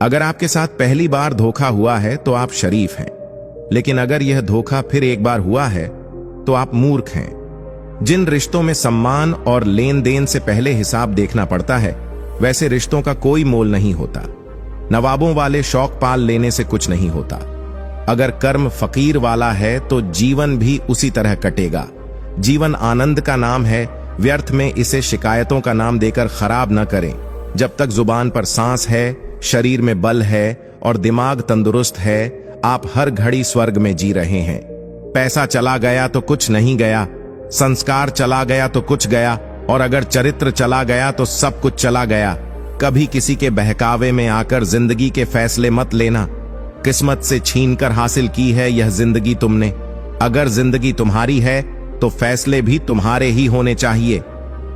अगर आपके साथ पहली बार धोखा हुआ है तो आप शरीफ हैं, लेकिन अगर यह धोखा फिर एक बार हुआ है तो आप मूर्ख हैं। जिन रिश्तों में सम्मान और लेन देन से पहले हिसाब देखना पड़ता है, वैसे रिश्तों का कोई मोल नहीं होता। नवाबों वाले शौक पाल लेने से कुछ नहीं होता। अगर कर्म फकीर वाला है तो जीवन भी उसी तरह कटेगा। जीवन आनंद का नाम है, व्यर्थ में इसे शिकायतों का नाम देकर खराब न करें। जब तक जुबान पर सांस है, शरीर में बल है और दिमाग तंदुरुस्त है, आप हर घड़ी स्वर्ग में जी रहे हैं। पैसा चला गया तो कुछ नहीं गया, संस्कार चला गया तो कुछ गया, और अगर चरित्र चला गया तो सब कुछ चला गया। कभी किसी के बहकावे में आकर जिंदगी के फैसले मत लेना। किस्मत से छीनकर हासिल की है यह जिंदगी तुमने। अगर जिंदगी तुम्हारी है तो फैसले भी तुम्हारे ही होने चाहिए।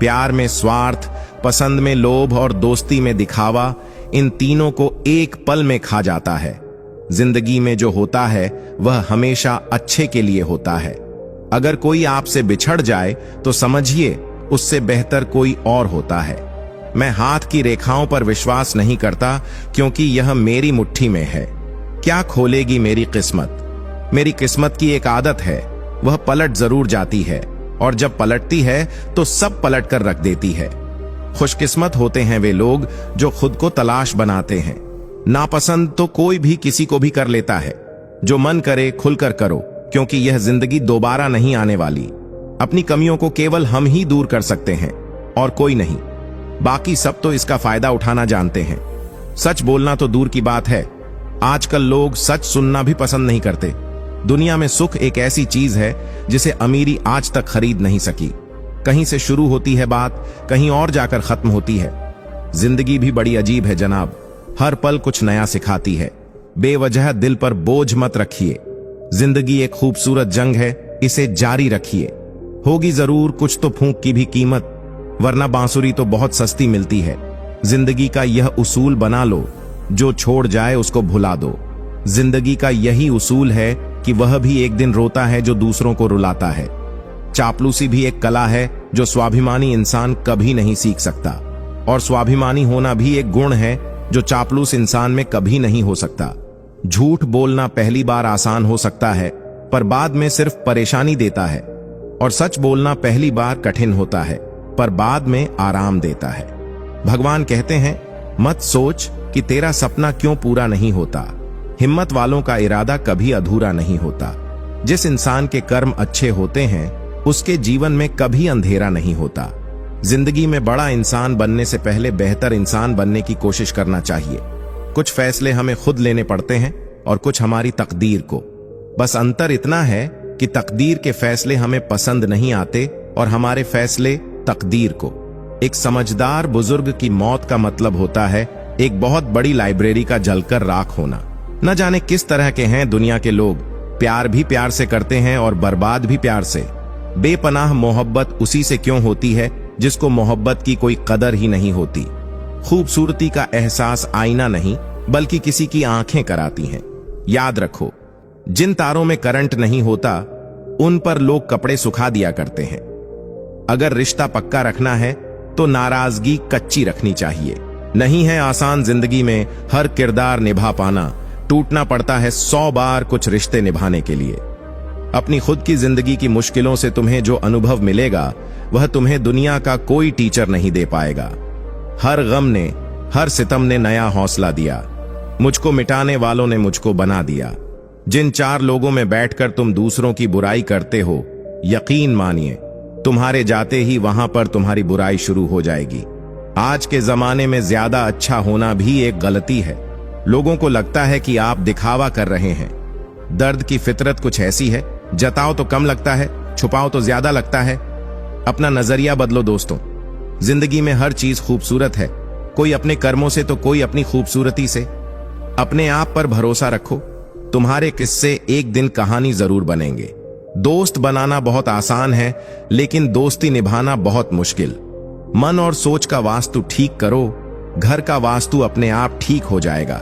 प्यार में स्वार्थ, पसंद में लोभ और दोस्ती में दिखावा, इन तीनों को एक पल में खा जाता है। जिंदगी में जो होता है वह हमेशा अच्छे के लिए होता है। अगर कोई आपसे बिछड़ जाए तो समझिए उससे बेहतर कोई और होता है। मैं हाथ की रेखाओं पर विश्वास नहीं करता, क्योंकि यह मेरी मुट्ठी में है। क्या खोलेगी मेरी किस्मत? मेरी किस्मत की एक आदत है, वह पलट जरूर जाती है, और जब पलटती है तो सब पलट कर रख देती है। खुशकिस्मत होते हैं वे लोग जो खुद को तलाश बनाते हैं। नापसंद तो कोई भी किसी को भी कर लेता है। जो मन करे खुलकर करो, क्योंकि यह जिंदगी दोबारा नहीं आने वाली। अपनी कमियों को केवल हम ही दूर कर सकते हैं और कोई नहीं। बाकी सब तो इसका फायदा उठाना जानते हैं। सच बोलना तो दूर की बात है, आजकल लोग सच सुनना भी पसंद नहीं करते। दुनिया में सुख एक ऐसी चीज है जिसे अमीरी आज तक खरीद नहीं सकी। कहीं से शुरू होती है बात, कहीं और जाकर खत्म होती है। जिंदगी भी बड़ी अजीब है जनाब, हर पल कुछ नया सिखाती है। बेवजह दिल पर बोझ मत रखिए। जिंदगी एक खूबसूरत जंग है, इसे जारी रखिए। होगी जरूर कुछ तो फूंक की भी कीमत, वरना बांसुरी तो बहुत सस्ती मिलती है। जिंदगी का यह उसूल बना लो, जो छोड़ जाए उसको भुला दो। जिंदगी का यही उसूल है कि वह भी एक दिन रोता है जो दूसरों को रुलाता है। चापलूसी भी एक कला है जो स्वाभिमानी इंसान कभी नहीं सीख सकता, और स्वाभिमानी होना भी एक गुण है जो चापलूस इंसान में कभी नहीं हो सकता। झूठ बोलना पहली बार आसान हो सकता है, पर बाद में सिर्फ परेशानी देता है, और सच बोलना पहली बार कठिन होता है, पर बाद में आराम देता है। भगवान कहते हैं, मत सोच कि तेरा सपना क्यों पूरा नहीं होता। हिम्मत वालों का इरादा कभी अधूरा नहीं होता। जिस इंसान के कर्म अच्छे होते हैं उसके जीवन में कभी अंधेरा नहीं होता। जिंदगी में बड़ा इंसान बनने से पहले बेहतर इंसान बनने की कोशिश करना चाहिए। कुछ फैसले हमें खुद लेने पड़ते हैं और कुछ हमारी तकदीर को। बस अंतर इतना है कि तकदीर के फैसले हमें पसंद नहीं आते और हमारे फैसले तकदीर को। एक समझदार बुजुर्ग की मौत का मतलब होता है एक बहुत बड़ी लाइब्रेरी का जलकर राख होना। न जाने किस तरह के हैं दुनिया के लोग, प्यार भी प्यार से करते हैं और बर्बाद भी प्यार से। बेपनाह मोहब्बत उसी से क्यों होती है जिसको मोहब्बत की कोई कदर ही नहीं होती। खूबसूरती का एहसास आईना नहीं बल्कि किसी की आंखें कराती हैं। याद रखो, जिन तारों में करंट नहीं होता उन पर लोग कपड़े सुखा दिया करते हैं। अगर रिश्ता पक्का रखना है तो नाराजगी कच्ची रखनी चाहिए। नहीं है आसान जिंदगी में हर किरदार निभा पाना, टूटना पड़ता है 100 बार कुछ रिश्ते निभाने के लिए। अपनी खुद की जिंदगी की मुश्किलों से तुम्हें जो अनुभव मिलेगा वह तुम्हें दुनिया का कोई टीचर नहीं दे पाएगा। हर गम ने, हर सितम ने नया हौसला दिया। मुझको मिटाने वालों ने मुझको बना दिया। जिन 4 लोगों में बैठकर तुम दूसरों की बुराई करते हो, यकीन मानिए तुम्हारे जाते ही वहां पर तुम्हारी बुराई शुरू हो जाएगी। आज के जमाने में ज्यादा अच्छा होना भी एक गलती है। लोगों को लगता है कि आप दिखावा कर रहे हैं। दर्द की फितरत कुछ ऐसी है, जताओ तो कम लगता है, छुपाओ तो ज्यादा लगता है। अपना नजरिया बदलो दोस्तों। जिंदगी में हर चीज खूबसूरत है, कोई अपने कर्मों से तो कोई अपनी खूबसूरती से। अपने आप पर भरोसा रखो, तुम्हारे किस्से एक दिन कहानी जरूर बनेंगे। दोस्त बनाना बहुत आसान है, लेकिन दोस्ती निभाना बहुत मुश्किल। मन और सोच का वास्तु ठीक करो, घर का वास्तु अपने आप ठीक हो जाएगा।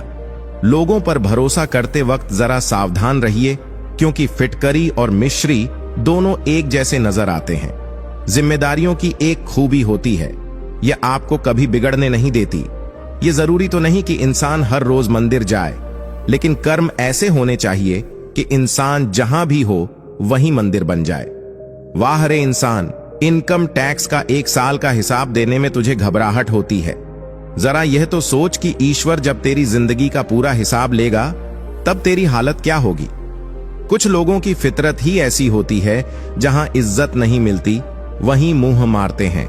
लोगों पर भरोसा करते वक्त जरा सावधान रहिए, क्योंकि फिटकरी और मिश्री दोनों एक जैसे नजर आते हैं। जिम्मेदारियों की एक खूबी होती है, यह आपको कभी बिगड़ने नहीं देती। ये जरूरी तो नहीं कि इंसान हर रोज मंदिर जाए, लेकिन कर्म ऐसे होने चाहिए कि इंसान जहां भी हो वहीं मंदिर बन जाए। वाह रे इंसान, इनकम टैक्स का 1 साल का हिसाब देने में तुझे घबराहट होती है। जरा यह तो सोच कि ईश्वर जब तेरी जिंदगी का पूरा हिसाब लेगा तब तेरी हालत क्या होगी। कुछ लोगों की फितरत ही ऐसी होती है, जहां इज्जत नहीं मिलती वहीं मुंह मारते हैं।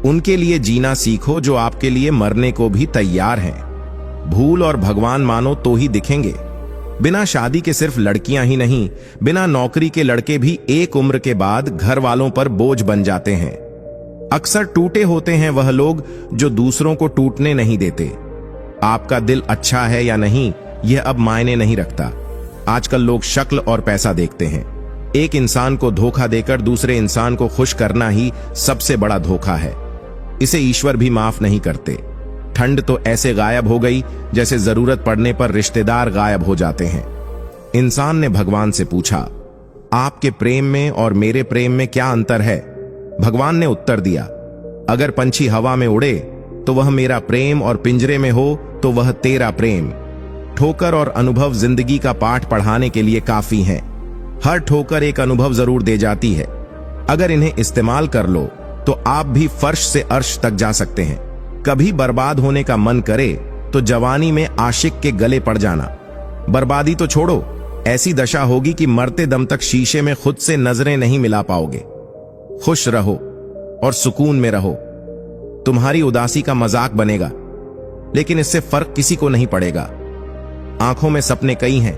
उनके लिए जीना सीखो जो आपके लिए मरने को भी तैयार हैं। भूल और भगवान मानो तो ही दिखेंगे। बिना शादी के सिर्फ लड़कियां ही नहीं, बिना नौकरी के लड़के भी एक उम्र के बाद घर वालों पर बोझ बन जाते हैं। अक्सर टूटे होते हैं वह लोग जो दूसरों को टूटने नहीं देते। आपका दिल अच्छा है या नहीं, यह अब मायने नहीं रखता। आजकल लोग शक्ल और पैसा देखते हैं। एक इंसान को धोखा देकर दूसरे इंसान को खुश करना ही सबसे बड़ा धोखा है। इसे ईश्वर भी माफ नहीं करते। ठंड तो ऐसे गायब हो गई जैसे जरूरत पड़ने पर रिश्तेदार गायब हो जाते हैं। इंसान ने भगवान से पूछा, आपके प्रेम में और मेरे प्रेम में क्या अंतर है? भगवान ने उत्तर दिया, अगर पंछी हवा में उड़े तो वह मेरा प्रेम और पिंजरे में हो तो वह तेरा प्रेम। ठोकर और अनुभव जिंदगी का पाठ पढ़ाने के लिए काफी हैं। हर ठोकर एक अनुभव जरूर दे जाती है। अगर इन्हें इस्तेमाल कर लो तो आप भी फर्श से अर्श तक जा सकते हैं। कभी बर्बाद होने का मन करे तो जवानी में आशिक के गले पड़ जाना। बर्बादी तो छोड़ो, ऐसी दशा होगी कि मरते दम तक शीशे में खुद से नजरें नहीं मिला पाओगे। खुश रहो और सुकून में रहो। तुम्हारी उदासी का मजाक बनेगा, लेकिन इससे फर्क किसी को नहीं पड़ेगा। आंखों में सपने कई हैं,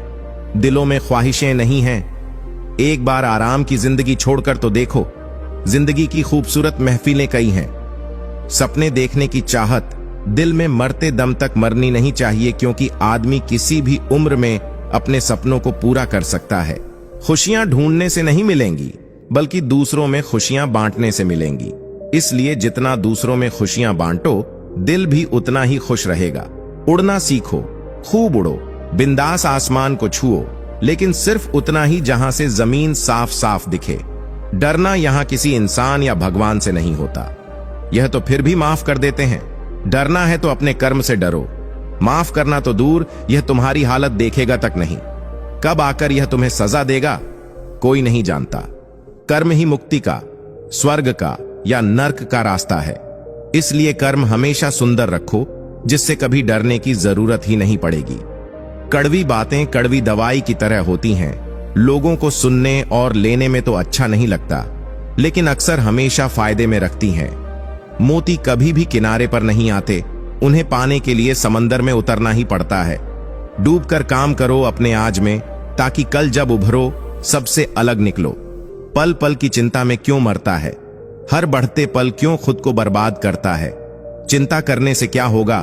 दिलों में ख्वाहिशें नहीं हैं। एक बार आराम की जिंदगी छोड़कर तो देखो, जिंदगी की खूबसूरत महफिलें कई हैं। सपने देखने की चाहत दिल में मरते दम तक मरनी नहीं चाहिए, क्योंकि आदमी किसी भी उम्र में अपने सपनों को पूरा कर सकता है। खुशियां ढूंढने से नहीं मिलेंगी, बल्कि दूसरों में खुशियां बांटने से मिलेंगी। इसलिए जितना दूसरों में खुशियां बांटो, दिल भी उतना ही खुश रहेगा। उड़ना सीखो, खूब उड़ो, बिंदास आसमान को छुओ, लेकिन सिर्फ उतना ही जहां से जमीन साफ साफ दिखे। डरना यहां किसी इंसान या भगवान से नहीं होता, यह तो फिर भी माफ कर देते हैं। डरना है तो अपने कर्म से डरो। माफ करना तो दूर, यह तुम्हारी हालत देखेगा तक नहीं। कब आकर यह तुम्हें सजा देगा कोई नहीं जानता। कर्म ही मुक्ति का, स्वर्ग का या नर्क का रास्ता है। इसलिए कर्म हमेशा सुंदर रखो, जिससे कभी डरने की जरूरत ही नहीं पड़ेगी। कड़वी बातें कड़वी दवाई की तरह होती हैं। लोगों को सुनने और लेने में तो अच्छा नहीं लगता, लेकिन अक्सर हमेशा फायदे में रखती हैं। मोती कभी भी किनारे पर नहीं आते, उन्हें पाने के लिए समंदर में उतरना ही पड़ता है। डूबकर काम करो अपने आज में, ताकि कल जब उभरो सबसे अलग निकलो। पल पल की चिंता में क्यों मरता है? हर बढ़ते पल क्यों खुद को बर्बाद करता है? चिंता करने से क्या होगा?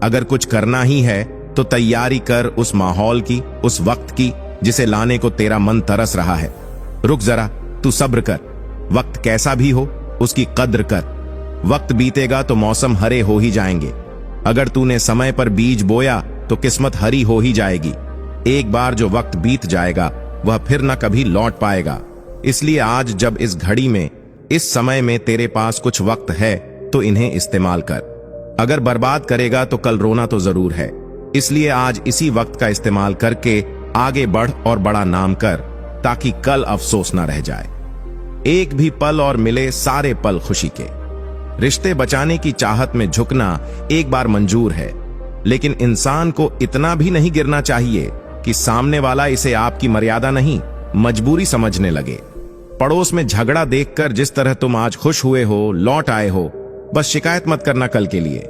अगर कुछ करना ही है तो तैयारी कर उस माहौल की, उस वक्त की जिसे लाने को तेरा मन तरस रहा है। रुक जरा, तू सब्र कर। वक्त कैसा भी हो उसकी कद्र कर। वक्त बीतेगा तो मौसम हरे हो ही जाएंगे। अगर तूने समय पर बीज बोया तो किस्मत हरी हो ही जाएगी। एक बार जो वक्त बीत जाएगा वह फिर न कभी लौट पाएगा। इसलिए आज जब इस घड़ी में, इस समय में तेरे पास कुछ वक्त है तो इन्हें इस्तेमाल कर। अगर बर्बाद करेगा तो कल रोना तो जरूर है। इसलिए आज इसी वक्त का इस्तेमाल करके आगे बढ़ और बड़ा नाम कर, ताकि कल अफसोस न रह जाए। एक भी पल और मिले सारे पल खुशी के। रिश्ते बचाने की चाहत में झुकना एक बार मंजूर है, लेकिन इंसान को इतना भी नहीं गिरना चाहिए कि सामने वाला इसे आपकी मर्यादा नहीं, मजबूरी समझने लगे। पड़ोस में झगड़ा देखकर जिस तरह तुम आज खुश हुए हो, लौट आए हो, बस शिकायत मत करना कल के लिए,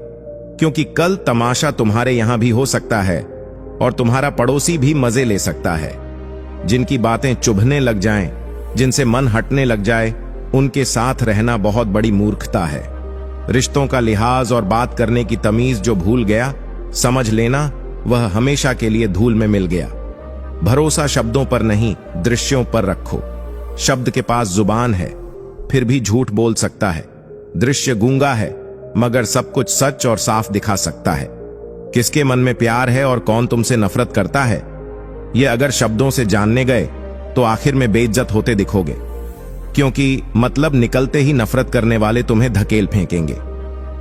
क्योंकि कल तमाशा तुम्हारे यहां भी हो सकता है और तुम्हारा पड़ोसी भी मजे ले सकता है। जिनकी बातें चुभने लग जाएं, जिनसे मन हटने लग जाए, उनके साथ रहना बहुत बड़ी मूर्खता है। रिश्तों का लिहाज और बात करने की तमीज जो भूल गया, समझ लेना वह हमेशा के लिए धूल में मिल गया। भरोसा शब्दों पर नहीं, दृश्यों पर रखो। शब्द के पास जुबान है, फिर भी झूठ बोल सकता है। दृश्य गूंगा है, मगर सब कुछ सच और साफ दिखा सकता है। किसके मन में प्यार है और कौन तुमसे नफरत करता है, यह अगर शब्दों से जानने गए तो आखिर में बेइज्जत होते दिखोगे, क्योंकि मतलब निकलते ही नफरत करने वाले तुम्हें धकेल फेंकेंगे।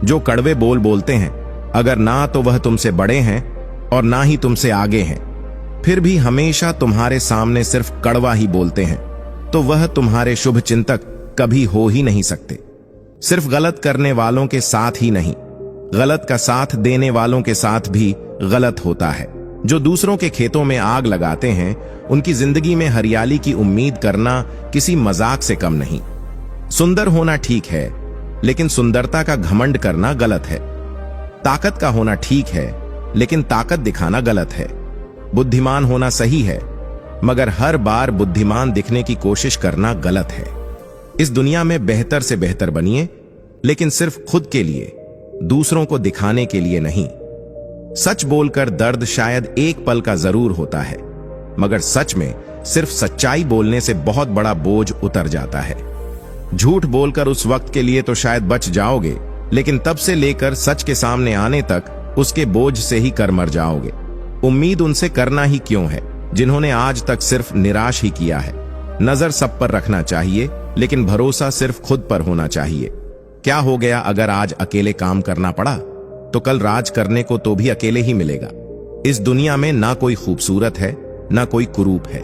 जो कड़वे बोल बोलते हैं अगर ना तो वह तुमसे बड़े हैं और ना ही तुमसे आगे हैं, फिर भी हमेशा तुम्हारे सामने सिर्फ कड़वा ही बोलते हैं, तो वह तुम्हारे शुभ चिंतक कभी हो ही नहीं सकते। सिर्फ गलत करने वालों के साथ ही नहीं, गलत का साथ देने वालों के साथ भी गलत होता है। जो दूसरों के खेतों में आग लगाते हैं, उनकी जिंदगी में हरियाली की उम्मीद करना किसी मजाक से कम नहीं। सुंदर होना ठीक है, लेकिन सुंदरता का घमंड करना गलत है। ताकत का होना ठीक है, लेकिन ताकत दिखाना गलत है। बुद्धिमान होना सही है, मगर हर बार बुद्धिमान दिखने की कोशिश करना गलत है। इस दुनिया में बेहतर से बेहतर बनिए, लेकिन सिर्फ खुद के लिए, दूसरों को दिखाने के लिए नहीं। सच बोलकर दर्द शायद एक पल का जरूर होता है, मगर सच में सिर्फ सच्चाई बोलने से बहुत बड़ा बोझ उतर जाता है। झूठ बोलकर उस वक्त के लिए तो शायद बच जाओगे, लेकिन तब से लेकर सच के सामने आने तक उसके बोझ से ही कर मर जाओगे। उम्मीद उनसे करना ही क्यों है जिन्होंने आज तक सिर्फ निराश ही किया है। नजर सब पर रखना चाहिए, लेकिन भरोसा सिर्फ खुद पर होना चाहिए। क्या हो गया अगर आज अकेले काम करना पड़ा, तो कल राज करने को तो भी अकेले ही मिलेगा। इस दुनिया में ना कोई खूबसूरत है, ना कोई कुरूप है।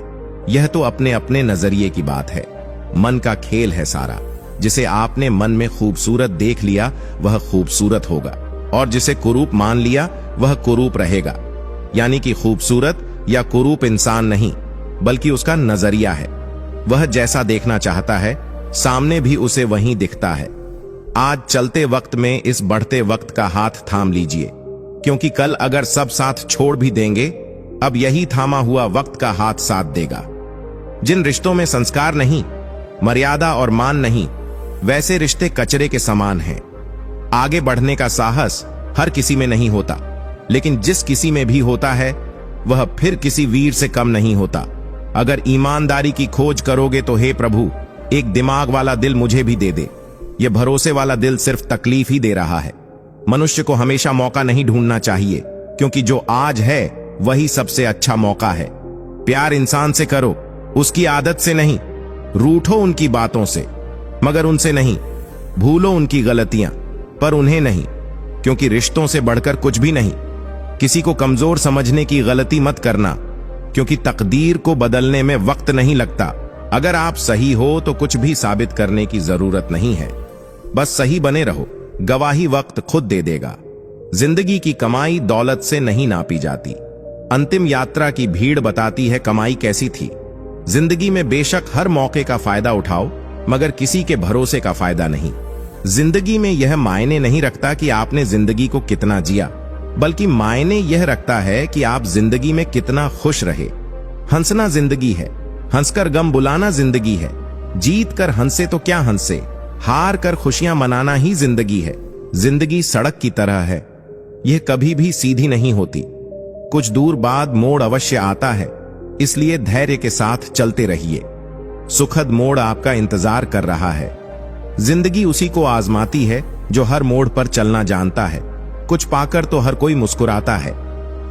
यह तो अपने अपने नजरिए की बात है। मन का खेल है सारा। जिसे आपने मन में खूबसूरत देख लिया वह खूबसूरत होगा, और जिसे कुरूप मान लिया वह कुरूप रहेगा। यानी कि खूबसूरत या कुरूप इंसान नहीं, बल्कि उसका नजरिया है। वह जैसा देखना चाहता है, सामने भी उसे वहीं दिखता है। आज चलते वक्त में इस बढ़ते वक्त का हाथ थाम लीजिए, क्योंकि कल अगर सब साथ छोड़ भी देंगे, अब यही थामा हुआ वक्त का हाथ साथ देगा। जिन रिश्तों में संस्कार नहीं, मर्यादा और मान नहीं, वैसे रिश्ते कचरे के समान हैं। आगे बढ़ने का साहस हर किसी में नहीं होता, लेकिन जिस किसी में भी होता है वह फिर किसी वीर से कम नहीं होता। अगर ईमानदारी की खोज करोगे तो हे प्रभु, एक दिमाग वाला दिल मुझे भी दे दे। यह भरोसे वाला दिल सिर्फ तकलीफ ही दे रहा है। मनुष्य को हमेशा मौका नहीं ढूंढना चाहिए, क्योंकि जो आज है वही सबसे अच्छा मौका है। प्यार इंसान से करो, उसकी आदत से नहीं। रूठो उनकी बातों से, मगर उनसे नहीं। भूलो उनकी गलतियां, पर उन्हें नहीं, क्योंकि रिश्तों से बढ़कर कुछ भी नहीं। किसी को कमजोर समझने की गलती मत करना, क्योंकि तकदीर को बदलने में वक्त नहीं लगता। अगर आप सही हो तो कुछ भी साबित करने की जरूरत नहीं है। बस सही बने रहो, गवाही वक्त खुद दे देगा। जिंदगी की कमाई दौलत से नहीं नापी जाती। अंतिम यात्रा की भीड़ बताती है कमाई कैसी थी। जिंदगी में बेशक हर मौके का फायदा उठाओ, मगर किसी के भरोसे का फायदा नहीं। जिंदगी में यह मायने नहीं रखता कि आपने जिंदगी को कितना जिया, बल्कि मायने यह रखता है कि आप जिंदगी में कितना खुश रहे। हंसना जिंदगी है, हंसकर गम बुलाना जिंदगी है। जीत कर हंसे तो क्या हंसे, हार कर खुशियां मनाना ही जिंदगी है। जिंदगी सड़क की तरह है, यह कभी भी सीधी नहीं होती। कुछ दूर बाद मोड़ अवश्य आता है, इसलिए धैर्य के साथ चलते रहिए। सुखद मोड़ आपका इंतजार कर रहा है। जिंदगी उसी को आजमाती है जो हर मोड़ पर चलना जानता है। कुछ पाकर तो हर कोई मुस्कुराता है।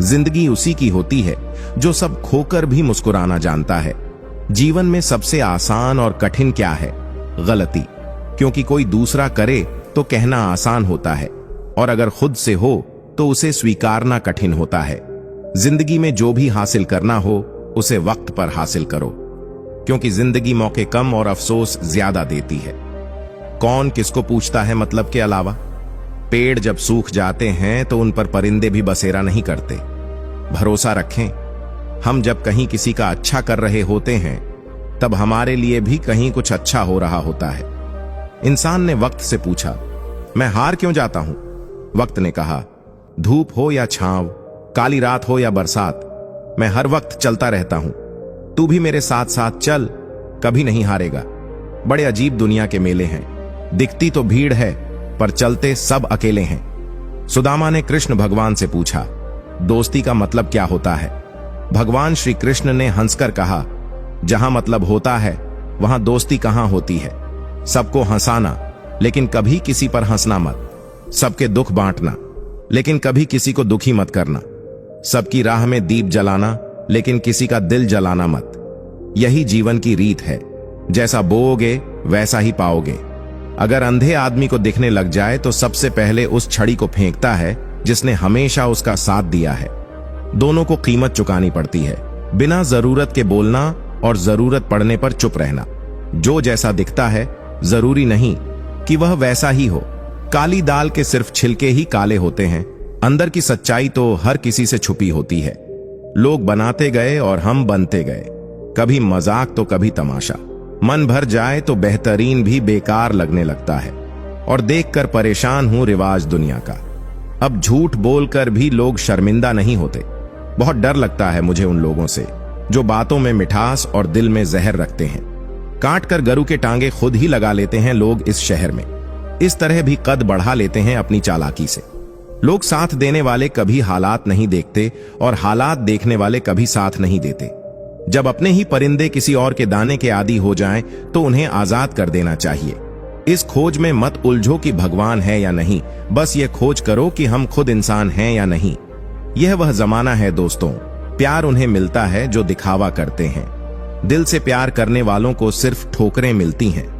जिंदगी उसी की होती है जो सब खोकर भी मुस्कुराना जानता है। जीवन में सबसे आसान और कठिन क्या है? गलती। क्योंकि कोई दूसरा करे तो कहना आसान होता है, और अगर खुद से हो तो उसे स्वीकारना कठिन होता है। जिंदगी में जो भी हासिल करना हो उसे वक्त पर हासिल करो, क्योंकि जिंदगी मौके कम और अफसोस ज्यादा देती है। कौन किसको पूछता है मतलब के अलावा? पेड़ जब सूख जाते हैं तो उन पर परिंदे भी बसेरा नहीं करते। भरोसा रखें, हम जब कहीं किसी का अच्छा कर रहे होते हैं तब हमारे लिए भी कहीं कुछ अच्छा हो रहा होता है। इंसान ने वक्त से पूछा, मैं हार क्यों जाता हूं? वक्त ने कहा, धूप हो या छांव, काली रात हो या बरसात, मैं हर वक्त चलता रहता हूं। तू भी मेरे साथ साथ चल, कभी नहीं हारेगा। बड़े अजीब दुनिया के मेले हैं, दिखती तो भीड़ है पर चलते सब अकेले हैं। सुदामा ने कृष्ण भगवान से पूछा, दोस्ती का मतलब क्या होता है? भगवान श्री कृष्ण ने हंसकर कहा, जहां मतलब होता है वहां दोस्ती कहां होती है। सबको हंसाना, लेकिन कभी किसी पर हंसना मत। सबके दुख बांटना, लेकिन कभी किसी को दुखी मत करना। सबकी राह में दीप जलाना, लेकिन किसी का दिल जलाना मत। यही जीवन की रीत है, जैसा बोओगे वैसा ही पाओगे। अगर अंधे आदमी को दिखने लग जाए तो सबसे पहले उस छड़ी को फेंकता है जिसने हमेशा उसका साथ दिया है। दोनों को कीमत चुकानी पड़ती है, बिना जरूरत के बोलना और जरूरत पड़ने पर चुप रहना। जो जैसा दिखता है जरूरी नहीं कि वह वैसा ही हो। काली दाल के सिर्फ छिलके ही काले होते हैं, अंदर की सच्चाई तो हर किसी से छुपी होती है। लोग बनाते गए और हम बनते गए, कभी मजाक तो कभी तमाशा। मन भर जाए तो बेहतरीन भी बेकार लगने लगता है, और देखकर परेशान हूं रिवाज दुनिया का। अब झूठ बोलकर भी लोग शर्मिंदा नहीं होते। बहुत डर लगता है मुझे उन लोगों से जो बातों में मिठास और दिल में जहर रखते हैं। काट कर गरु के टांगे खुद ही लगा लेते हैं लोग इस शहर में। इस तरह भी कद बढ़ा लेते हैं अपनी चालाकी से। लोग साथ देने वाले कभी हालात नहीं देखते और हालात देखने वाले कभी साथ नहीं देते। जब अपने ही परिंदे किसी और के दाने के आदी हो जाएं, तो उन्हें आजाद कर देना चाहिए। इस खोज में मत उलझो कि भगवान है या नहीं, बस ये खोज करो कि हम खुद इंसान हैं या नहीं। यह वह जमाना है दोस्तों, प्यार उन्हें मिलता है जो दिखावा करते हैं। दिल से प्यार करने वालों को सिर्फ ठोकरें मिलती हैं।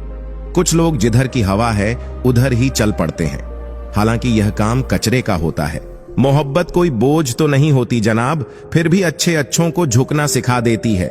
कुछ लोग जिधर की हवा है उधर ही चल पड़ते हैं, हालांकि यह काम कचरे का होता है। मोहब्बत कोई बोझ तो नहीं होती जनाब, फिर भी अच्छे अच्छों को झुकना सिखा देती है।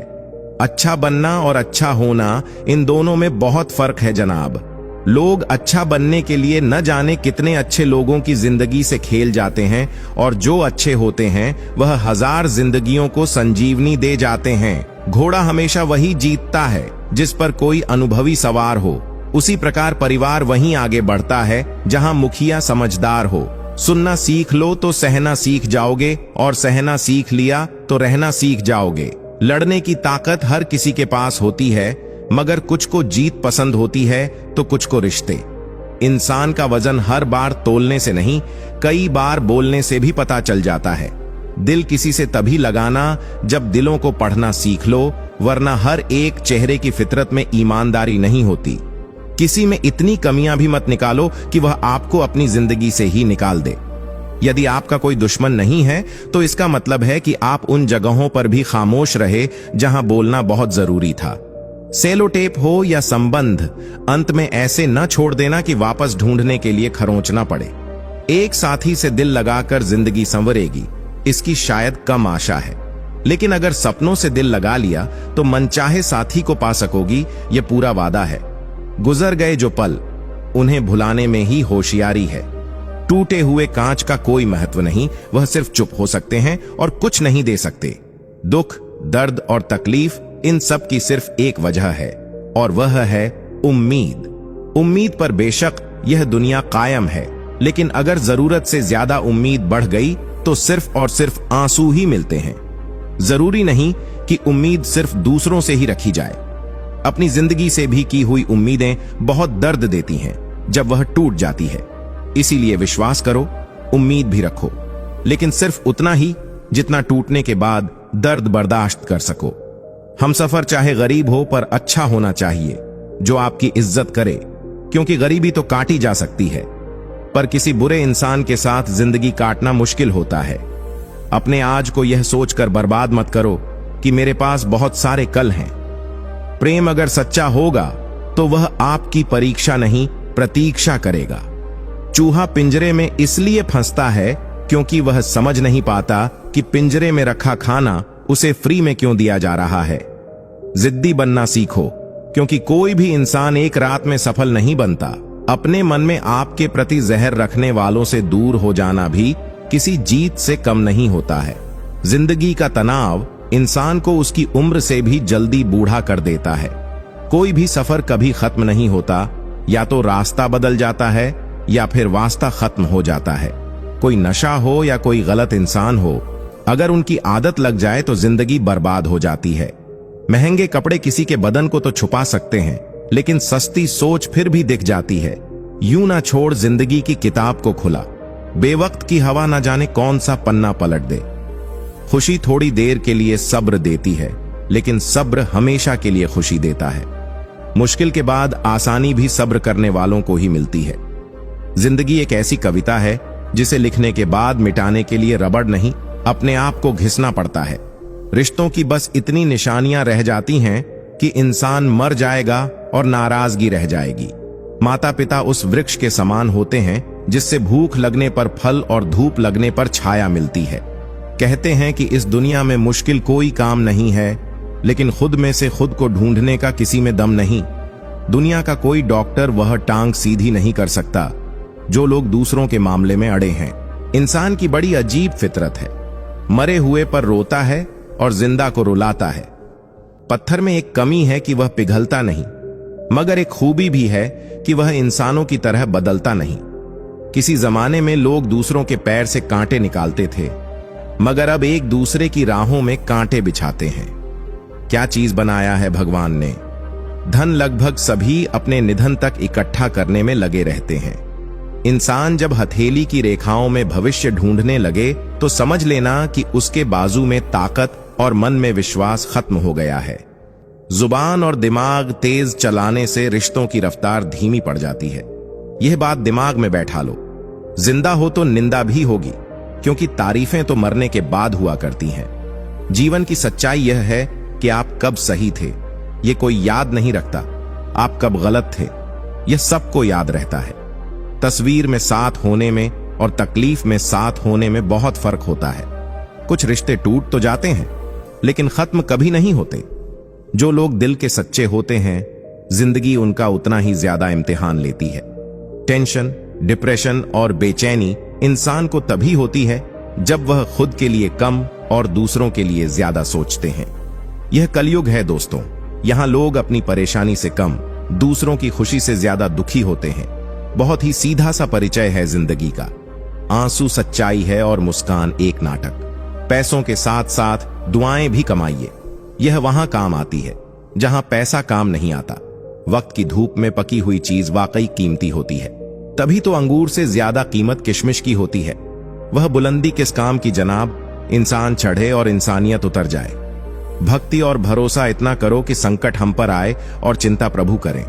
अच्छा बनना और अच्छा होना, इन दोनों में बहुत फर्क है जनाब। लोग अच्छा बनने के लिए न जाने कितने अच्छे लोगों की जिंदगी से खेल जाते हैं, और जो अच्छे होते हैं वह 1000 जिंदगियों को संजीवनी दे जाते हैं। घोड़ा हमेशा वही जीतता है जिस पर कोई अनुभवी सवार हो। उसी प्रकार परिवार वहीं आगे बढ़ता है जहां मुखिया समझदार हो। सुनना सीख लो तो सहना सीख जाओगे, और सहना सीख लिया तो रहना सीख जाओगे। लड़ने की ताकत हर किसी के पास होती है, मगर कुछ को जीत पसंद होती है तो कुछ को रिश्ते। इंसान का वजन हर बार तोलने से नहीं, कई बार बोलने से भी पता चल जाता है। दिल किसी से तभी लगाना जब दिलों को पढ़ना सीख लो, वरना हर एक चेहरे की फितरत में ईमानदारी नहीं होती। किसी में इतनी कमियां भी मत निकालो कि वह आपको अपनी जिंदगी से ही निकाल दे। यदि आपका कोई दुश्मन नहीं है तो इसका मतलब है कि आप उन जगहों पर भी खामोश रहे जहां बोलना बहुत जरूरी था। सेलो टेप हो या संबंध, अंत में ऐसे न छोड़ देना कि वापस ढूंढने के लिए खरोंचना पड़े। एक साथी से दिल लगाकर जिंदगी संवरेगी, इसकी शायद कम आशा है, लेकिन अगर सपनों से दिल लगा लिया तो मनचाहे साथी को पा सकोगी, यह पूरा वादा है। गुजर गए जो पल, उन्हें भुलाने में ही होशियारी है। टूटे हुए कांच का कोई महत्व नहीं, वह सिर्फ चुप हो सकते हैं और कुछ नहीं दे सकते। दुख, दर्द और तकलीफ, इन सब की सिर्फ एक वजह है, और वह है उम्मीद। उम्मीद पर बेशक यह दुनिया कायम है, लेकिन अगर जरूरत से ज्यादा उम्मीद बढ़ गई तो सिर्फ और सिर्फ आंसू ही मिलते हैं। जरूरी नहीं कि उम्मीद सिर्फ दूसरों से ही रखी जाए। अपनी जिंदगी से भी की हुई उम्मीदें बहुत दर्द देती हैं जब वह टूट जाती है। इसीलिए विश्वास करो, उम्मीद भी रखो, लेकिन सिर्फ उतना ही जितना टूटने के बाद दर्द बर्दाश्त कर सको। हमसफर चाहे गरीब हो पर अच्छा होना चाहिए, जो आपकी इज्जत करे, क्योंकि गरीबी तो काटी जा सकती है, पर किसी बुरे इंसान के साथ जिंदगी काटना मुश्किल होता है। अपने आज को यह सोचकर बर्बाद मत करो कि मेरे पास बहुत सारे कल हैं। प्रेम अगर सच्चा होगा तो वह आपकी परीक्षा नहीं, प्रतीक्षा करेगा। चूहा पिंजरे में इसलिए फंसता है क्योंकि वह समझ नहीं पाता कि पिंजरे में रखा खाना उसे फ्री में क्यों दिया जा रहा है। जिद्दी बनना सीखो, क्योंकि कोई भी इंसान एक रात में सफल नहीं बनता। अपने मन में आपके प्रति जहर रखने वालों से दूर हो जाना भी किसी जीत से कम नहीं होता है। जिंदगी का तनाव इंसान को उसकी उम्र से भी जल्दी बूढ़ा कर देता है। कोई भी सफर कभी खत्म नहीं होता, या तो रास्ता बदल जाता है या फिर वास्ता खत्म हो जाता है। कोई नशा हो या कोई गलत इंसान हो, अगर उनकी आदत लग जाए तो जिंदगी बर्बाद हो जाती है। महंगे कपड़े किसी के बदन को तो छुपा सकते हैं, लेकिन सस्ती सोच फिर भी दिख जाती है। यूं ना छोड़ जिंदगी की किताब को खुला, बेवक्त की हवा ना जाने कौन सा पन्ना पलट दे। खुशी थोड़ी देर के लिए सब्र देती है, लेकिन सब्र हमेशा के लिए खुशी देता है। मुश्किल के बाद आसानी भी सब्र करने वालों को ही मिलती है। जिंदगी एक ऐसी कविता है जिसे लिखने के बाद मिटाने के लिए रबड़ नहीं, अपने आप को घिसना पड़ता है। रिश्तों की बस इतनी निशानियां रह जाती हैं कि इंसान मर जाएगा और नाराजगी रह जाएगी। माता पिता उस वृक्ष के समान होते हैं जिससे भूख लगने पर फल और धूप लगने पर छाया मिलती है। कहते हैं कि इस दुनिया में मुश्किल कोई काम नहीं है, लेकिन खुद में से खुद को ढूंढने का किसी में दम नहीं। दुनिया का कोई डॉक्टर वह टांग सीधी नहीं कर सकता जो लोग दूसरों के मामले में अड़े हैं। इंसान की बड़ी अजीब फितरत है, मरे हुए पर रोता है और जिंदा को रुलाता है। पत्थर में एक कमी है कि वह पिघलता नहीं, मगर एक खूबी भी है कि वह इंसानों की तरह बदलता नहीं। किसी जमाने में लोग दूसरों के पैर से कांटे निकालते थे, मगर अब एक दूसरे की राहों में कांटे बिछाते हैं। क्या चीज बनाया है भगवान ने? धन लगभग सभी अपने निधन तक इकट्ठा करने में लगे रहते हैं। इंसान जब हथेली की रेखाओं में भविष्य ढूंढने लगे तो समझ लेना कि उसके बाजू में ताकत और मन में विश्वास खत्म हो गया है। जुबान और दिमाग तेज चलाने से रिश्तों की रफ्तार धीमी पड़ जाती है। यह बात दिमाग में बैठा लो। जिंदा हो तो निंदा भी होगी, क्योंकि तारीफें तो मरने के बाद हुआ करती हैं। जीवन की सच्चाई यह है कि आप कब सही थे ये कोई याद नहीं रखता, आप कब गलत थे यह सबको याद रहता है। तस्वीर में साथ होने में और तकलीफ में साथ होने में बहुत फर्क होता है। कुछ रिश्ते टूट तो जाते हैं, लेकिन खत्म कभी नहीं होते। जो लोग दिल के सच्चे होते हैं, जिंदगी उनका उतना ही ज्यादा इम्तिहान लेती है। टेंशन, डिप्रेशन और बेचैनी इंसान को तभी होती है जब वह खुद के लिए कम और दूसरों के लिए ज्यादा सोचते हैं। यह कलयुग है दोस्तों। यहां लोग अपनी परेशानी से कम, दूसरों की खुशी से ज्यादा दुखी होते हैं। बहुत ही सीधा सा परिचय है जिंदगी का। आंसू सच्चाई है और मुस्कान एक नाटक। पैसों के साथ साथ दुआएं भी कमाइए। यह वहां काम आती है जहां पैसा काम नहीं आता। वक्त की धूप में पकी हुई चीज वाकई कीमती होती है। तभी तो अंगूर से ज्यादा कीमत किशमिश की होती है। वह बुलंदी किस काम की जनाब, इंसान चढ़े और इंसानियत उतर जाए। भक्ति और भरोसा इतना करो कि संकट हम पर आए और चिंता प्रभु करें।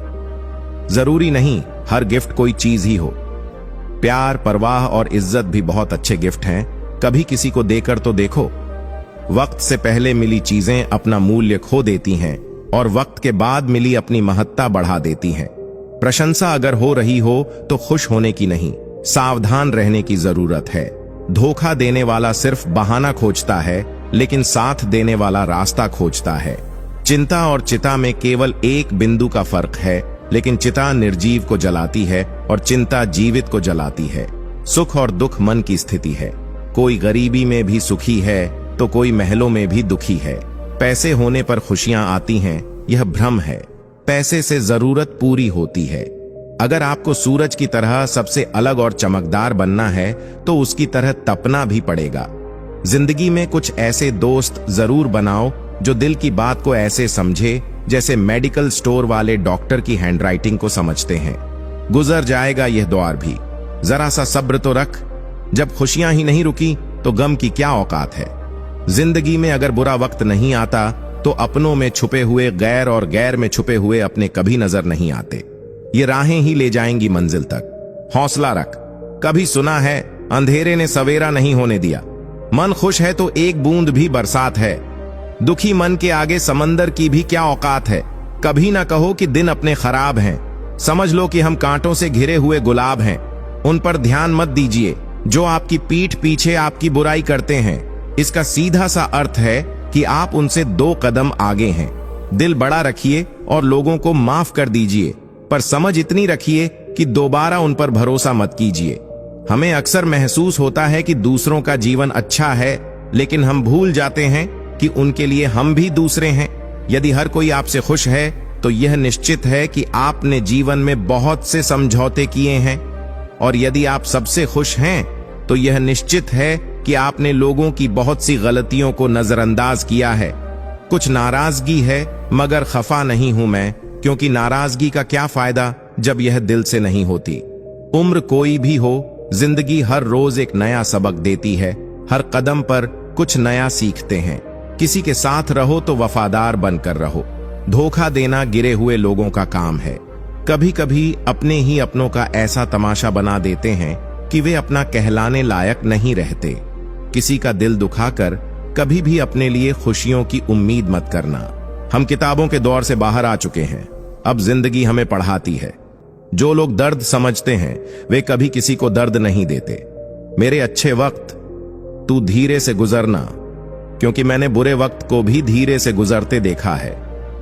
जरूरी नहीं हर गिफ्ट कोई चीज ही हो। प्यार, परवाह और इज्जत भी बहुत अच्छे गिफ्ट हैं। कभी किसी को देकर तो देखो। वक्त से पहले मिली चीजें अपना मूल्य खो देती हैं और वक्त के बाद मिली अपनी महत्ता बढ़ा देती हैं। प्रशंसा अगर हो रही हो तो खुश होने की नहीं, सावधान रहने की जरूरत है। धोखा देने वाला सिर्फ बहाना खोजता है, लेकिन साथ देने वाला रास्ता खोजता है। चिंता और चिता में केवल एक बिंदु का फर्क है, लेकिन चिता निर्जीव को जलाती है और चिंता जीवित को जलाती है। सुख और दुख मन की स्थिति है। कोई गरीबी में भी सुखी है तो कोई महलों में भी दुखी है। पैसे होने पर खुशियां आती हैं, यह भ्रम है। पैसे से जरूरत पूरी होती है। अगर आपको सूरज की तरह सबसे अलग और चमकदार बनना है तो उसकी तरह तपना भी पड़ेगा। जिंदगी में कुछ ऐसे दोस्त जरूर बनाओ जो दिल की बात को ऐसे समझे जैसे मेडिकल स्टोर वाले डॉक्टर की हैंडराइटिंग को समझते हैं। गुजर जाएगा यह दौर भी, जरा सा सब्र तो रख। जब खुशियां ही नहीं रुकी तो गम की क्या औकात है। जिंदगी में अगर बुरा वक्त नहीं आता तो अपनों में छुपे हुए गैर और गैर में छुपे हुए अपने कभी नजर नहीं आते। ये राहें ही ले जाएंगी मंजिल तक। हौसला रख। कभी सुना है अंधेरे ने सवेरा नहीं होने दिया। मन खुश है तो एक बूंद भी बरसात है। दुखी मन के आगे समंदर की भी क्या औकात है। कभी ना कहो कि दिन अपने खराब हैं। समझ लो कि हम कांटों से घिरे हुए गुलाब हैं। उन पर ध्यान मत दीजिए जो आपकी पीठ पीछे आपकी बुराई करते हैं। इसका सीधा सा अर्थ है कि आप उनसे 2 कदम आगे हैं। दिल बड़ा रखिए और लोगों को माफ कर दीजिए, पर समझ इतनी रखिए कि दोबारा उन पर भरोसा मत कीजिए। हमें अक्सर महसूस होता है कि दूसरों का जीवन अच्छा है, लेकिन हम भूल जाते हैं कि उनके लिए हम भी दूसरे हैं। यदि हर कोई आपसे खुश है तो यह निश्चित है कि आपने जीवन में बहुत से समझौते किए हैं, और यदि आप सबसे खुश हैं तो यह निश्चित है कि आपने लोगों की बहुत सी गलतियों को नजरअंदाज किया है। कुछ नाराजगी है, मगर खफा नहीं हूं मैं, क्योंकि नाराजगी का क्या फायदा जब यह दिल से नहीं होती। उम्र कोई भी हो, जिंदगी हर रोज एक नया सबक देती है। हर कदम पर कुछ नया सीखते हैं। किसी के साथ रहो तो वफादार बनकर रहो। धोखा देना गिरे हुए लोगों का काम है। कभी कभी अपने ही अपनों का ऐसा तमाशा बना देते हैं कि वे अपना कहलाने लायक नहीं रहते। किसी का दिल दुखाकर कभी भी अपने लिए खुशियों की उम्मीद मत करना। हम किताबों के दौर से बाहर आ चुके हैं। अब जिंदगी हमें पढ़ाती है। जो लोग दर्द समझते हैं वे कभी किसी को दर्द नहीं देते। मेरे अच्छे वक्त तू धीरे से गुजरना, क्योंकि मैंने बुरे वक्त को भी धीरे से गुजरते देखा है।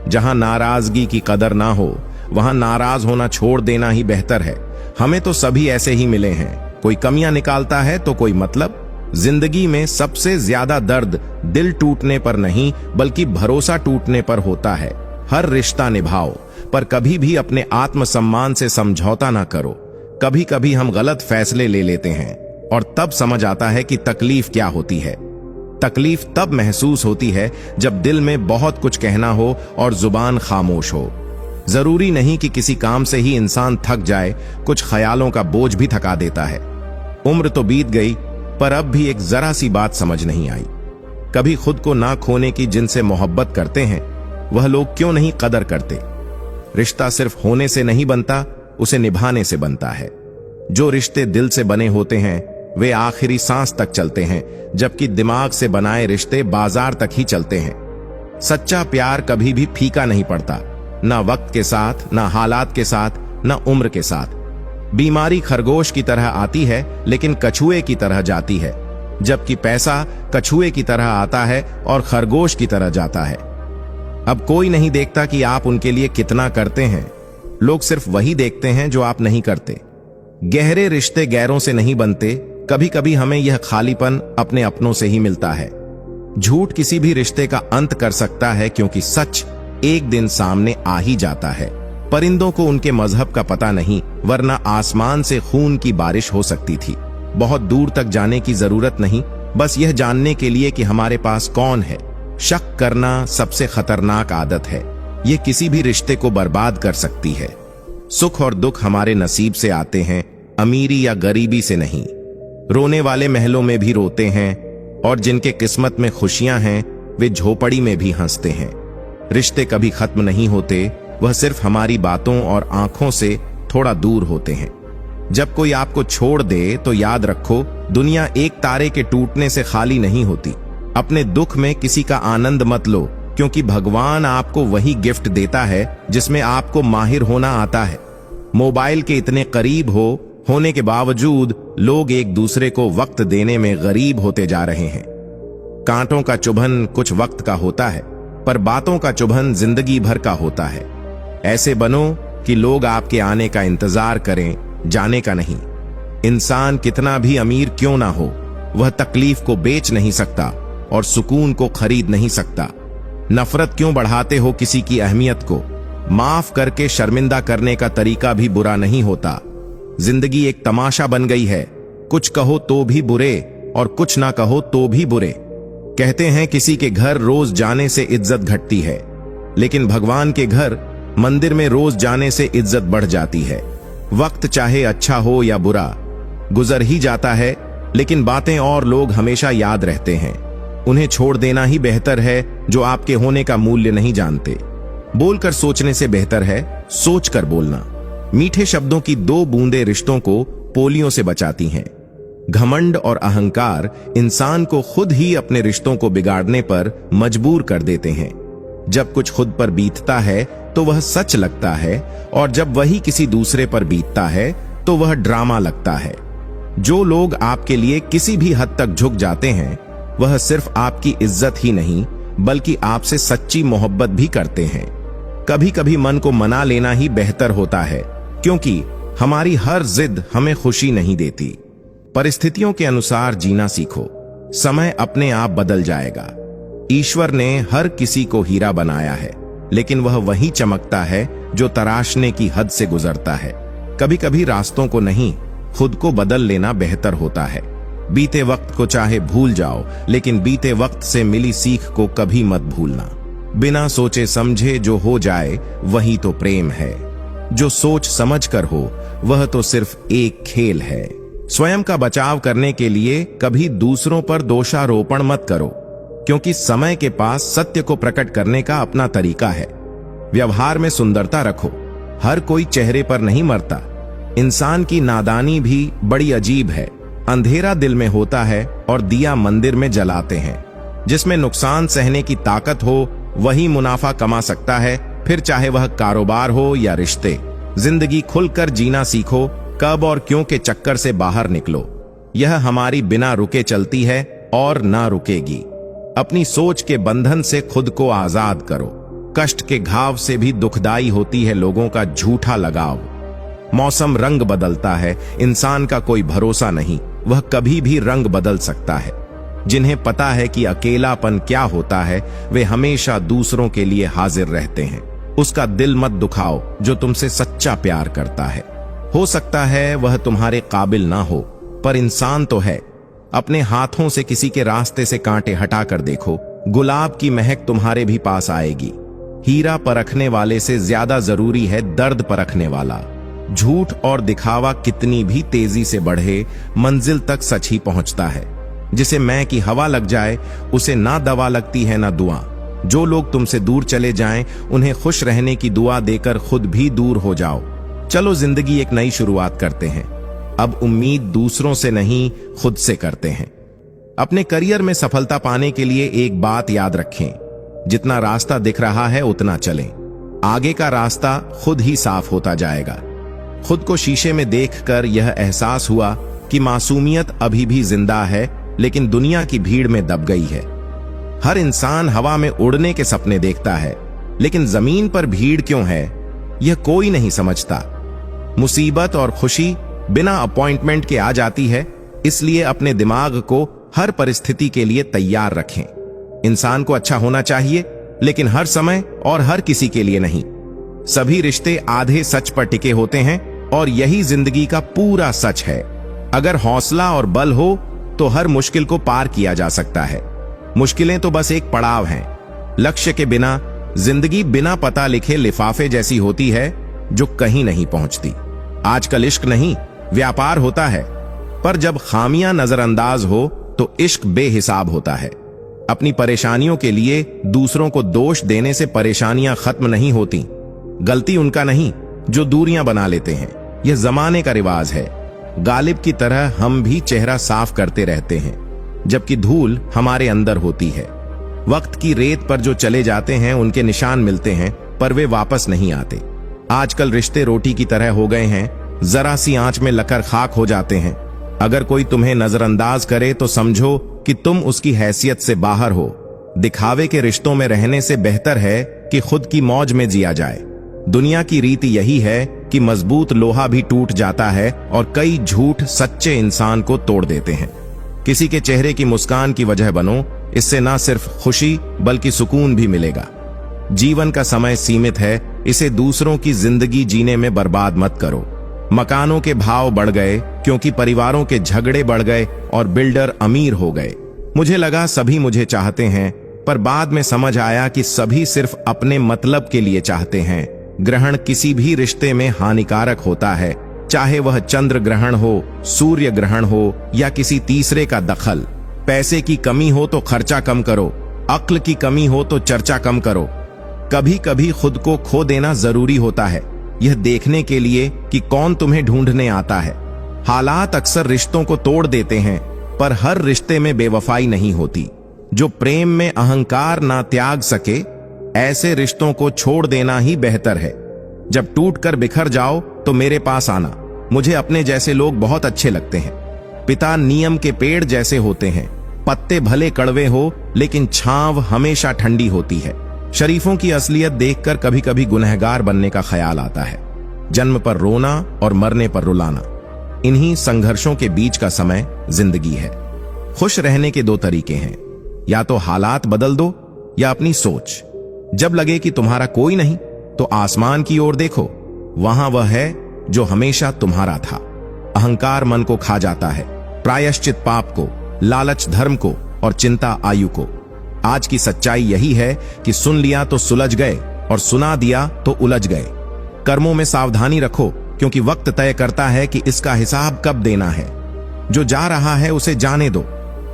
जहां नाराजगी की कदर ना हो वहां नाराज होना छोड़ देना ही बेहतर है। हमें तो सभी ऐसे ही मिले हैं, कोई कमियां निकालता है तो कोई मतलब। जिंदगी में सबसे ज्यादा दर्द दिल टूटने पर नहीं बल्कि भरोसा टूटने पर होता है। हर रिश्ता निभाओ, पर कभी भी अपने आत्मसम्मान से समझौता ना करो। कभी कभी हम गलत फैसले ले लेते हैं और तब समझ आता है कि तकलीफ क्या होती है। तकलीफ तब महसूस होती है जब दिल में बहुत कुछ कहना हो और जुबान खामोश हो। जरूरी नहीं कि किसी काम से ही इंसान थक जाए, कुछ ख्यालों का बोझ भी थका देता है। उम्र तो बीत गई, पर अब भी एक जरा सी बात समझ नहीं आई। कभी खुद को ना खोने की जिनसे मोहब्बत करते हैं वह लोग क्यों नहीं कदर करते। रिश्ता सिर्फ होने से नहीं बनता, उसे निभाने से बनता है। जो रिश्ते दिल से बने होते हैं वे आखिरी सांस तक चलते हैं, जबकि दिमाग से बनाए रिश्ते बाजार तक ही चलते हैं। सच्चा प्यार कभी भी फीका नहीं पड़ता, ना वक्त के साथ, ना हालात के साथ, ना उम्र के साथ। बीमारी खरगोश की तरह आती है लेकिन कछुए की तरह जाती है, जबकि पैसा कछुए की तरह आता है और खरगोश की तरह जाता है। अब कोई नहीं देखता कि आप उनके लिए कितना करते हैं, लोग सिर्फ वही देखते हैं जो आप नहीं करते। गहरे रिश्ते गैरों से नहीं बनते, कभी कभी हमें यह खालीपन अपने अपनों से ही मिलता है। झूठ किसी भी रिश्ते का अंत कर सकता है, क्योंकि सच एक दिन सामने आ ही जाता है। परिंदों को उनके मजहब का पता नहीं, वरना आसमान से खून की बारिश हो सकती थी। बहुत दूर तक जाने की जरूरत नहीं, बस यह जानने के लिए कि हमारे पास कौन है। शक करना सबसे खतरनाक आदत है, यह किसी भी रिश्ते को बर्बाद कर सकती है। सुख और दुख हमारे नसीब से आते हैं, अमीरी या गरीबी से नहीं। रोने वाले महलों में भी रोते हैं, और जिनके किस्मत में खुशियां हैं वे झोपड़ी में भी हंसते हैं। रिश्ते कभी खत्म नहीं होते, वह सिर्फ हमारी बातों और आंखों से थोड़ा दूर होते हैं। जब कोई आपको छोड़ दे तो याद रखो, दुनिया एक तारे के टूटने से खाली नहीं होती। अपने दुख में किसी का आनंद मत लो, क्योंकि भगवान आपको वही गिफ्ट देता है जिसमें आपको माहिर होना आता है। मोबाइल के इतने करीब होने के बावजूद लोग एक दूसरे को वक्त देने में गरीब होते जा रहे हैं। कांटों का चुभन कुछ वक्त का होता है, पर बातों का चुभन जिंदगी भर का होता है। ऐसे बनो कि लोग आपके आने का इंतजार करें, जाने का नहीं। इंसान कितना भी अमीर क्यों ना हो, वह तकलीफ को बेच नहीं सकता और सुकून को खरीद नहीं सकता। नफरत क्यों बढ़ाते हो किसी की अहमियत को? माफ करके शर्मिंदा करने का तरीका भी बुरा नहीं होता। जिंदगी एक तमाशा बन गई है, कुछ कहो तो भी बुरे और कुछ ना कहो तो भी बुरे। कहते हैं किसी के घर रोज जाने से इज्जत घटती है, लेकिन भगवान के घर मंदिर में रोज जाने से इज्जत बढ़ जाती है। वक्त चाहे अच्छा हो या बुरा गुजर ही जाता है, लेकिन बातें और लोग हमेशा याद रहते हैं। उन्हें छोड़ देना ही बेहतर है जो आपके होने का मूल्य नहीं जानते। बोलकर सोचने से बेहतर है सोचकर बोलना। मीठे शब्दों की 2 बूंदें रिश्तों को पोलियों से बचाती हैं। घमंड और अहंकार इंसान को खुद ही अपने रिश्तों को बिगाड़ने पर मजबूर कर देते हैं। जब कुछ खुद पर बीतता है तो वह सच लगता है, और जब वही किसी दूसरे पर बीतता है तो वह ड्रामा लगता है। जो लोग आपके लिए किसी भी हद तक झुक जाते हैं वह सिर्फ आपकी इज्जत ही नहीं बल्कि आपसे सच्ची मोहब्बत भी करते हैं। कभी कभी मन को मना लेना ही बेहतर होता है, क्योंकि हमारी हर जिद हमें खुशी नहीं देती। परिस्थितियों के अनुसार जीना सीखो, समय अपने आप बदल जाएगा। ईश्वर ने हर किसी को हीरा बनाया है, लेकिन वह वही चमकता है जो तराशने की हद से गुजरता है। कभी कभी रास्तों को नहीं, खुद को बदल लेना बेहतर होता है। बीते वक्त को चाहे भूल जाओ, लेकिन बीते वक्त से मिली सीख को कभी मत भूलना। बिना सोचे समझे जो हो जाए वही तो प्रेम है। जो सोच समझ कर हो वह तो सिर्फ एक खेल है। स्वयं का बचाव करने के लिए कभी दूसरों पर दोषारोपण मत करो, क्योंकि समय के पास सत्य को प्रकट करने का अपना तरीका है। व्यवहार में सुंदरता रखो, हर कोई चेहरे पर नहीं मरता। इंसान की नादानी भी बड़ी अजीब है। अंधेरा दिल में होता है और दिया मंदिर में जलाते हैं। जिसमें नुकसान सहने की ताकत हो वही मुनाफा कमा सकता है, फिर चाहे वह कारोबार हो या रिश्ते। जिंदगी खुलकर जीना सीखो, कब और क्यों के चक्कर से बाहर निकलो। यह हमारी बिना रुके चलती है और ना रुकेगी। अपनी सोच के बंधन से खुद को आजाद करो। कष्ट के घाव से भी दुखदाई होती है लोगों का झूठा लगाव। मौसम रंग बदलता है, इंसान का कोई भरोसा नहीं, वह कभी भी रंग बदल सकता है। जिन्हें पता है कि अकेलापन क्या होता है, वे हमेशा दूसरों के लिए हाजिर रहते हैं। उसका दिल मत दुखाओ जो तुमसे सच्चा प्यार करता है। हो सकता है वह तुम्हारे काबिल ना हो, पर इंसान तो है। अपने हाथों से किसी के रास्ते से कांटे हटाकर देखो, गुलाब की महक तुम्हारे भी पास आएगी। हीरा परखने वाले से ज्यादा जरूरी है दर्द परखने वाला। झूठ और दिखावा कितनी भी तेजी से बढ़े, मंजिल तक सच ही पहुंचता है। जिसे मैं की हवा लग जाए, उसे ना दवा लगती है ना दुआ। जो लोग तुमसे दूर चले जाएं, उन्हें खुश रहने की दुआ देकर खुद भी दूर हो जाओ। चलो जिंदगी एक नई शुरुआत करते हैं। अब उम्मीद दूसरों से नहीं, खुद से करते हैं। अपने करियर में सफलता पाने के लिए एक बात याद रखें, जितना रास्ता दिख रहा है उतना चलें। आगे का रास्ता खुद ही साफ होता जाएगा। खुद को शीशे में देखकर यह एहसास हुआ कि मासूमियत अभी भी जिंदा है, लेकिन दुनिया की भीड़ में दब गई है। हर इंसान हवा में उड़ने के सपने देखता है, लेकिन जमीन पर भीड़ क्यों है, यह कोई नहीं समझता। मुसीबत और खुशी बिना अपॉइंटमेंट के आ जाती है, इसलिए अपने दिमाग को हर परिस्थिति के लिए तैयार रखें। इंसान को अच्छा होना चाहिए, लेकिन हर समय और हर किसी के लिए नहीं। सभी रिश्ते आधे सच पर टिके होते हैं, और यही जिंदगी का पूरा सच है। अगर हौसला और बल हो तो हर मुश्किल को पार किया जा सकता है। मुश्किलें तो बस एक पड़ाव हैं। लक्ष्य के बिना जिंदगी बिना पता लिखे लिफाफे जैसी होती है, जो कहीं नहीं पहुंचती। आजकल इश्क नहीं, व्यापार होता है, पर जब खामियां नजरअंदाज हो तो इश्क बेहिसाब होता है। अपनी परेशानियों के लिए दूसरों को दोष देने से परेशानियां खत्म नहीं होती। गलती उनका नहीं जो दूरियां बना लेते हैं। यह जमाने का रिवाज है। गालिब की तरह हम भी चेहरा साफ करते रहते हैं, जबकि धूल हमारे अंदर होती है। वक्त की रेत पर जो चले जाते हैं उनके निशान मिलते हैं, पर वे वापस नहीं आते। आजकल रिश्ते रोटी की तरह हो गए हैं, जरा सी आंच में लकर खाक हो जाते हैं। अगर कोई तुम्हें नजरअंदाज करे तो समझो कि तुम उसकी हैसियत से बाहर हो। दिखावे के रिश्तों में रहने से बेहतर है कि खुद की मौज में जिया जाए। दुनिया की रीति यही है कि मजबूत लोहा भी टूट जाता है, और कई झूठ सच्चे इंसान को तोड़ देते हैं। किसी के चेहरे की मुस्कान की वजह बनो, इससे ना सिर्फ खुशी बल्कि सुकून भी मिलेगा। जीवन का समय सीमित है, इसे दूसरों की जिंदगी जीने में बर्बाद मत करो। मकानों के भाव बढ़ गए क्योंकि परिवारों के झगड़े बढ़ गए और बिल्डर अमीर हो गए। मुझे लगा सभी मुझे चाहते हैं, पर बाद में समझ आया कि सभी सिर्फ अपने मतलब के लिए चाहते हैं। ग्रहण किसी भी रिश्ते में हानिकारक होता है, चाहे वह चंद्र ग्रहण हो, सूर्य ग्रहण हो या किसी तीसरे का दखल। पैसे की कमी हो तो खर्चा कम करो, अक्ल की कमी हो तो चर्चा कम करो। कभी कभी खुद को खो देना जरूरी होता है, यह देखने के लिए कि कौन तुम्हें ढूंढने आता है। हालात अक्सर रिश्तों को तोड़ देते हैं, पर हर रिश्ते में बेवफाई नहीं होती। जो प्रेम में अहंकार ना त्याग सके, ऐसे रिश्तों को छोड़ देना ही बेहतर है। जब टूट कर बिखर जाओ तो मेरे पास आना। मुझे अपने जैसे लोग बहुत अच्छे लगते हैं। पिता नियम के पेड़ जैसे होते हैं, पत्ते भले कड़वे हो लेकिन छांव हमेशा ठंडी होती है। शरीफों की असलियत देखकर कभी कभी गुनहगार बनने का ख्याल आता है। जन्म पर रोना और मरने पर रुलाना, इन्हीं संघर्षों के बीच का समय जिंदगी है। खुश रहने के दो तरीके हैं, या तो हालात बदल दो या अपनी सोच। जब लगे कि तुम्हारा कोई नहीं, तो आसमान की ओर देखो, वहां वह है जो हमेशा तुम्हारा था। अहंकार मन को खा जाता है, प्रायश्चित पाप को, लालच धर्म को और चिंता आयु को। आज की सच्चाई यही है कि सुन लिया तो सुलझ गए और सुना दिया तो उलझ गए। कर्मों में सावधानी रखो, क्योंकि वक्त तय करता है कि इसका हिसाब कब देना है। जो जा रहा है उसे जाने दो,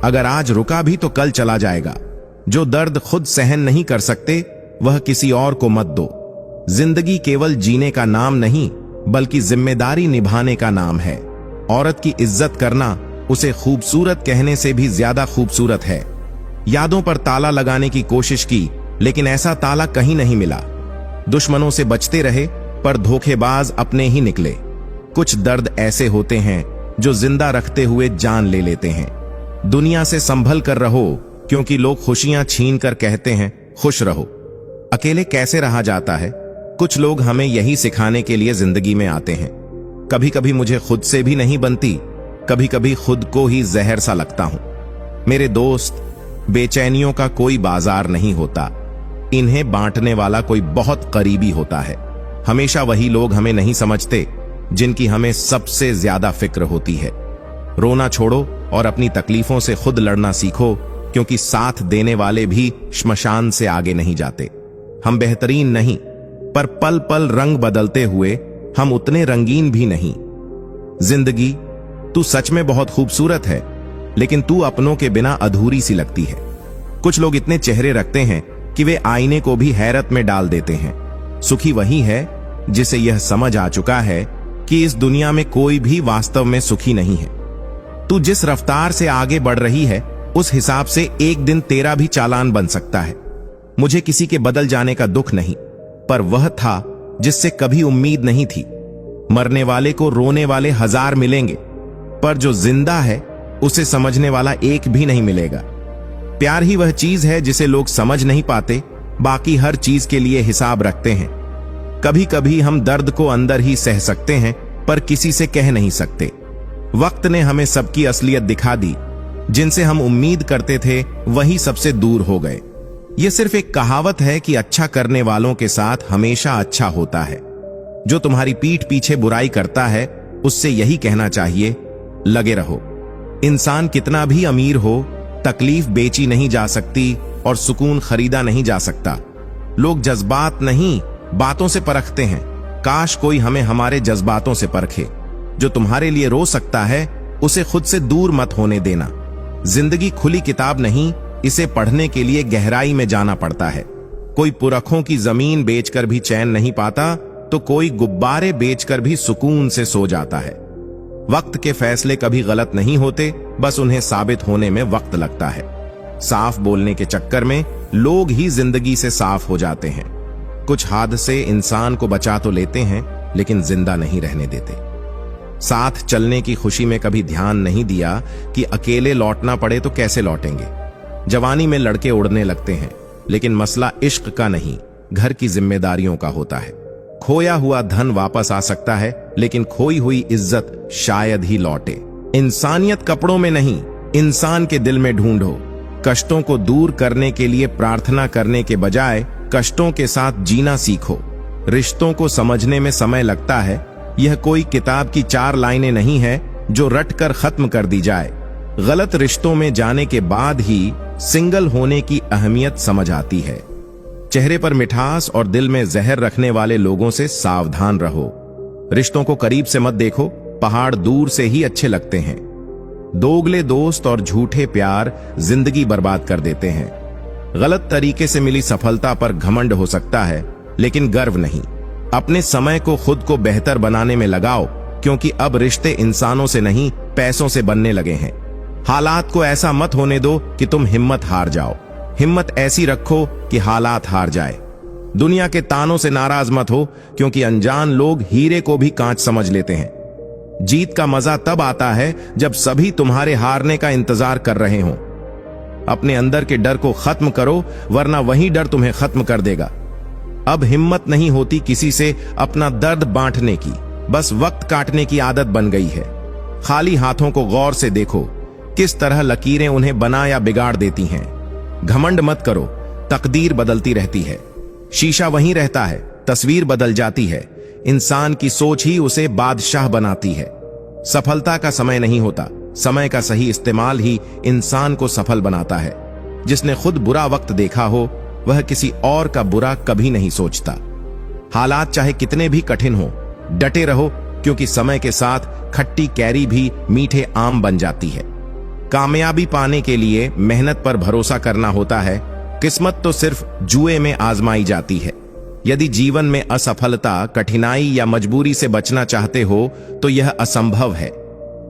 अगर आज रुका भी तो कल चला जाएगा। जो दर्द खुद सहन नहीं कर सकते, वह किसी और को मत दो। जिंदगी केवल जीने का नाम नहीं, बल्कि जिम्मेदारी निभाने का नाम है। औरत की इज्जत करना उसे खूबसूरत कहने से भी ज्यादा खूबसूरत है। यादों पर ताला लगाने की कोशिश की, लेकिन ऐसा ताला कहीं नहीं मिला। दुश्मनों से बचते रहे, पर धोखेबाज अपने ही निकले। कुछ दर्द ऐसे होते हैं जो जिंदा रखते हुए जान ले लेते हैं। दुनिया से संभल कर रहो, क्योंकि लोग खुशियां छीन कर कहते हैं खुश रहो। अकेले कैसे रहा जाता है? कुछ लोग हमें यही सिखाने के लिए जिंदगी में आते हैं। कभी कभी मुझे खुद से भी नहीं बनती, कभी कभी खुद को ही जहर सा लगता हूं। मेरे दोस्त, बेचैनियों का कोई बाजार नहीं होता, इन्हें बांटने वाला कोई बहुत करीबी होता है। हमेशा वही लोग हमें नहीं समझते जिनकी हमें सबसे ज्यादा फिक्र होती है। रोना छोड़ो और अपनी तकलीफों से खुद लड़ना सीखो, क्योंकि साथ देने वाले भी श्मशान से आगे नहीं जाते। हम बेहतरीन नहीं, पर पल पल रंग बदलते हुए हम उतने रंगीन भी नहीं। जिंदगी, तू सच में बहुत खूबसूरत है, लेकिन तू अपनों के बिना अधूरी सी लगती है। कुछ लोग इतने चेहरे रखते हैं कि वे आईने को भी हैरत में डाल देते हैं। सुखी वही है जिसे यह समझ आ चुका है कि इस दुनिया में कोई भी वास्तव में सुखी नहीं है। तू जिस रफ्तार से आगे बढ़ रही है, उस हिसाब से एक दिन तेरा भी चालान बन सकता है। मुझे किसी के बदल जाने का दुख नहीं, पर वह था जिससे कभी उम्मीद नहीं थी। मरने वाले को रोने वाले 1000 मिलेंगे, पर जो जिंदा है उसे समझने वाला एक भी नहीं मिलेगा। प्यार ही वह चीज है जिसे लोग समझ नहीं पाते, बाकी हर चीज के लिए हिसाब रखते हैं। कभी कभी हम दर्द को अंदर ही सह सकते हैं, पर किसी से कह नहीं सकते। वक्त ने हमें सबकी असलियत दिखा दी। जिनसे हम उम्मीद करते थे वही सबसे दूर हो गए। यह सिर्फ एक कहावत है कि अच्छा करने वालों के साथ हमेशा अच्छा होता है। जो तुम्हारी पीठ पीछे बुराई करता है, उससे यही कहना चाहिए, लगे रहो। इंसान कितना भी अमीर हो, तकलीफ बेची नहीं जा सकती और सुकून खरीदा नहीं जा सकता। लोग जज्बात नहीं, बातों से परखते हैं। काश कोई हमें हमारे जज्बातों से परखे। जो तुम्हारे लिए रो सकता है, उसे खुद से दूर मत होने देना। जिंदगी खुली किताब नहीं, इसे पढ़ने के लिए गहराई में जाना पड़ता है। कोई पुरखों की जमीन बेचकर भी चैन नहीं पाता, तो कोई गुब्बारे बेचकर भी सुकून से सो जाता है। वक्त के फैसले कभी गलत नहीं होते, बस उन्हें साबित होने में वक्त लगता है। साफ बोलने के चक्कर में लोग ही जिंदगी से साफ हो जाते हैं। कुछ हादसे इंसान को बचा तो लेते हैं, लेकिन जिंदा नहीं रहने देते। साथ चलने की खुशी में कभी ध्यान नहीं दिया कि अकेले लौटना पड़े तो कैसे लौटेंगे। जवानी में लड़के उड़ने लगते हैं, लेकिन मसला इश्क का नहीं, घर की जिम्मेदारियों का होता है। खोया हुआ धन वापस आ सकता है, लेकिन खोई हुई इज्जत शायद ही लौटे। इंसानियत कपड़ों में नहीं, इंसान के दिल में ढूंढो। कष्टों को दूर करने के लिए प्रार्थना करने के बजाय कष्टों के साथ जीना सीखो। रिश्तों को समझने में समय लगता है। यह कोई किताब की 4 लाइनें नहीं है जो रट कर खत्म कर दी जाए। गलत रिश्तों में जाने के बाद ही सिंगल होने की अहमियत समझ आती है। चेहरे पर मिठास और दिल में जहर रखने वाले लोगों से सावधान रहो। रिश्तों को करीब से मत देखो, पहाड़ दूर से ही अच्छे लगते हैं। दोगले दोस्त और झूठे प्यार जिंदगी बर्बाद कर देते हैं। गलत तरीके से मिली सफलता पर घमंड हो सकता है, लेकिन गर्व नहीं। अपने समय को खुद को बेहतर बनाने में लगाओ, क्योंकि अब रिश्ते इंसानों से नहीं, पैसों से बनने लगे हैं। हालात को ऐसा मत होने दो कि तुम हिम्मत हार जाओ। हिम्मत ऐसी रखो कि हालात हार जाए। दुनिया के तानों से नाराज मत हो, क्योंकि अनजान लोग हीरे को भी कांच समझ लेते हैं। जीत का मजा तब आता है जब सभी तुम्हारे हारने का इंतजार कर रहे हों। अपने अंदर के डर को खत्म करो, वरना वही डर तुम्हें खत्म कर देगा। अब हिम्मत नहीं होती किसी से अपना दर्द बांटने की, बस वक्त काटने की आदत बन गई है। खाली हाथों को गौर से देखो, किस तरह लकीरें उन्हें बना या बिगाड़ देती हैं। घमंड मत करो, तकदीर बदलती रहती है। शीशा वहीं रहता है, तस्वीर बदल जाती है। इंसान की सोच ही उसे बादशाह बनाती है। सफलता का समय नहीं होता, समय का सही इस्तेमाल ही इंसान को सफल बनाता है। जिसने खुद बुरा वक्त देखा हो, वह किसी और का बुरा कभी नहीं सोचता। हालात चाहे कितने भी कठिन हो, डटे रहो, क्योंकि समय के साथ खट्टी कैरी भी मीठे आम बन जाती है। कामयाबी पाने के लिए मेहनत पर भरोसा करना होता है। किस्मत तो सिर्फ जुए में आजमाई जाती है। यदि जीवन में असफलता, कठिनाई या मजबूरी से बचना चाहते हो, तो यह असंभव है।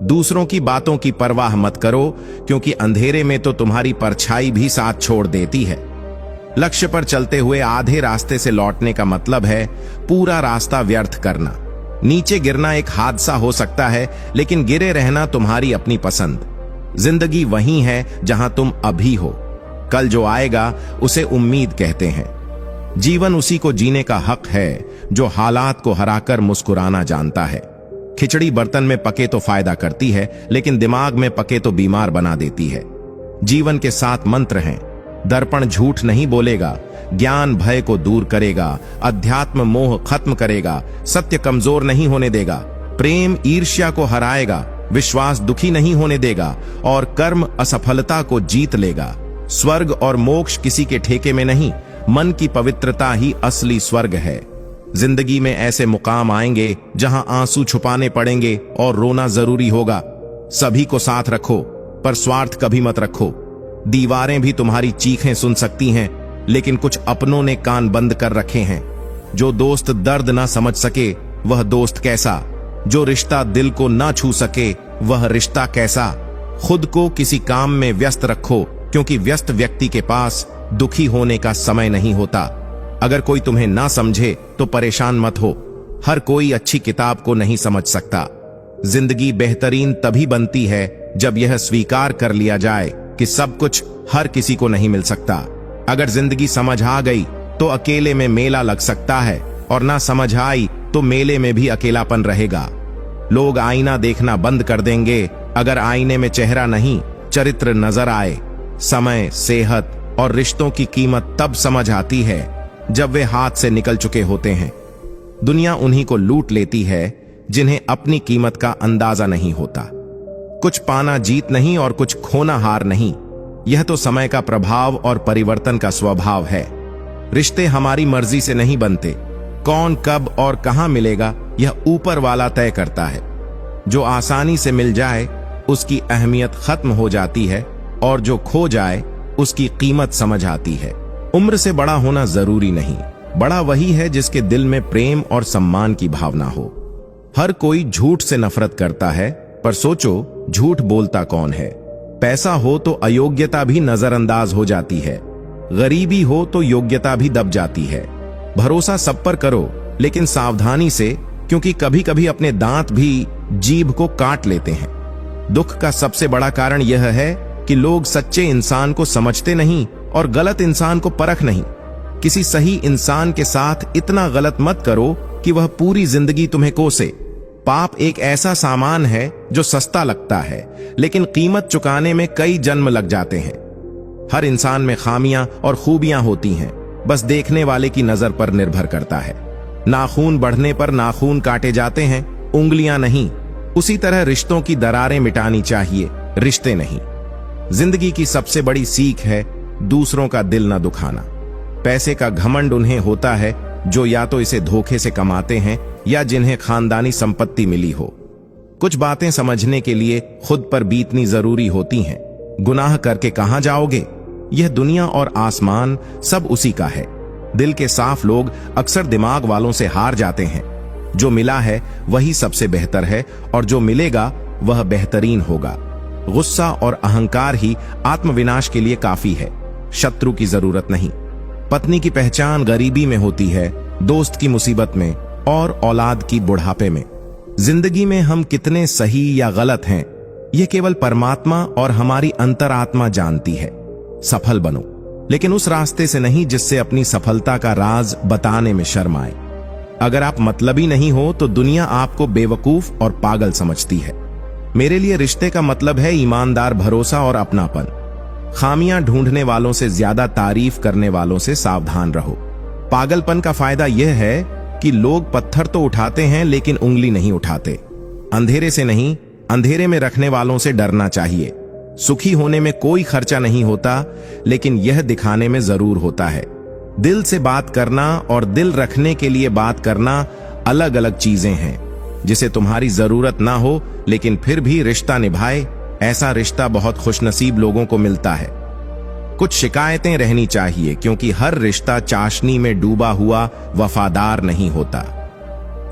दूसरों की बातों की परवाह मत करो, क्योंकि अंधेरे में तो तुम्हारी परछाई भी साथ छोड़ देती है। लक्ष्य पर चलते हुए आधे रास्ते से लौटने का मतलब है पूरा रास्ता व्यर्थ करना। नीचे गिरना एक हादसा हो सकता है, लेकिन गिरे रहना तुम्हारी अपनी पसंद। जिंदगी वही है जहां तुम अभी हो। कल जो आएगा उसे उम्मीद कहते हैं। जीवन उसी को जीने का हक है जो हालात को हराकर मुस्कुराना जानता है। खिचड़ी बर्तन में पके तो फायदा करती है, लेकिन दिमाग में पके तो बीमार बना देती है। जीवन के 7 मंत्र हैं। दर्पण झूठ नहीं बोलेगा, ज्ञान भय को दूर करेगा, अध्यात्म मोह खत्म करेगा, सत्य कमजोर नहीं होने देगा, प्रेम ईर्ष्या को हराएगा, विश्वास दुखी नहीं होने देगा और कर्म असफलता को जीत लेगा। स्वर्ग और मोक्ष किसी के ठेके में नहीं, मन की पवित्रता ही असली स्वर्ग है। जिंदगी में ऐसे मुकाम आएंगे जहां आंसू छुपाने पड़ेंगे और रोना जरूरी होगा। सभी को साथ रखो, पर स्वार्थ कभी मत रखो। दीवारें भी तुम्हारी चीखें सुन सकती हैं, लेकिन कुछ अपनों ने कान बंद कर रखे हैं। जो दोस्त दर्द ना समझ सके वह दोस्त कैसा, जो रिश्ता दिल को ना छू सके वह रिश्ता कैसा। खुद को किसी काम में व्यस्त रखो, क्योंकि व्यस्त व्यक्ति के पास दुखी होने का समय नहीं होता। अगर कोई तुम्हें ना समझे तो परेशान मत हो। हर कोई अच्छी किताब को नहीं समझ सकता। जिंदगी बेहतरीन तभी बनती है जब यह स्वीकार कर लिया जाए कि सब कुछ हर किसी को नहीं मिल सकता। अगर जिंदगी समझ आ गई तो अकेले में मेला लग सकता है, और ना समझ आई तो मेले में भी अकेलापन रहेगा। लोग आईना देखना बंद कर देंगे अगर आईने में चेहरा नहीं, चरित्र नजर आए। समय, सेहत और रिश्तों की कीमत तब समझ आती है जब वे हाथ से निकल चुके होते हैं। दुनिया उन्हीं को लूट लेती है जिन्हें अपनी कीमत का अंदाजा नहीं होता। कुछ पाना जीत नहीं और कुछ खोना हार नहीं। यह तो समय का प्रभाव और परिवर्तन का स्वभाव है। रिश्ते हमारी मर्जी से नहीं बनते। कौन कब और कहां मिलेगा यह ऊपर वाला तय करता है। जो आसानी से मिल जाए उसकी अहमियत खत्म हो जाती है, और जो खो जाए उसकी कीमत समझ आती है। उम्र से बड़ा होना जरूरी नहीं, बड़ा वही है जिसके दिल में प्रेम और सम्मान की भावना हो। हर कोई झूठ से नफरत करता है, पर सोचो झूठ बोलता कौन है। पैसा हो तो अयोग्यता भी नजरअंदाज हो जाती है। गरीबी हो तो योग्यता भी दब जाती है। भरोसा सब पर करो, लेकिन सावधानी से, क्योंकि कभी कभी अपने दांत भी जीभ को काट लेते हैं। दुख का सबसे बड़ा कारण यह है कि लोग सच्चे इंसान को समझते नहीं और गलत इंसान को परख नहीं। किसी सही इंसान के साथ इतना गलत मत करो कि वह पूरी जिंदगी तुम्हें कोसे। पाप एक ऐसा सामान है जो सस्ता लगता है, लेकिन कीमत चुकाने में कई जन्म लग जाते हैं। हर इंसान में खामियां और खूबियां होती हैं, बस देखने वाले की नजर पर निर्भर करता है। नाखून बढ़ने पर नाखून काटे जाते हैं, उंगलियां नहीं। उसी तरह रिश्तों की दरारें मिटानी चाहिए, रिश्ते नहीं। जिंदगी की सबसे बड़ी सीख है दूसरों का दिल न दुखाना। पैसे का घमंड उन्हें होता है जो या तो इसे धोखे से कमाते हैं या जिन्हें खानदानी संपत्ति मिली हो। कुछ बातें समझने के लिए खुद पर बीतनी जरूरी होती हैं। गुनाह करके कहां जाओगे? यह दुनिया और आसमान सब उसी का है। दिल के साफ लोग अक्सर दिमाग वालों से हार जाते हैं। जो मिला है वही सबसे बेहतर है, और जो मिलेगा वह बेहतरीन होगा। गुस्सा और अहंकार ही आत्मविनाश के लिए काफी है, शत्रु की जरूरत नहीं। पत्नी की पहचान गरीबी में होती है, दोस्त की मुसीबत में और औलाद की बुढ़ापे में। जिंदगी में हम कितने सही या गलत हैं, यह केवल परमात्मा और हमारी अंतरात्मा जानती है। सफल बनो, लेकिन उस रास्ते से नहीं जिससे अपनी सफलता का राज बताने में शर्म आए। अगर आप मतलबी नहीं हो तो दुनिया आपको बेवकूफ और पागल समझती है। मेरे लिए रिश्ते का मतलब है ईमानदार भरोसा और अपनापन। खामियां ढूंढने वालों से ज्यादा तारीफ करने वालों से सावधान रहो। पागलपन का फायदा यह है कि लोग पत्थर तो उठाते हैं लेकिन उंगली नहीं उठाते। अंधेरे से नहीं, अंधेरे में रखने वालों से डरना चाहिए। सुखी होने में कोई खर्चा नहीं होता, लेकिन यह दिखाने में जरूर होता है। दिल से बात करना और दिल रखने के लिए बात करना अलग अलग चीजें हैं। जिसे तुम्हारी जरूरत ना हो लेकिन फिर भी रिश्ता निभाए, ऐसा रिश्ता बहुत खुशनसीब लोगों को मिलता है। कुछ शिकायतें रहनी चाहिए, क्योंकि हर रिश्ता चाशनी में डूबा हुआ वफादार नहीं होता।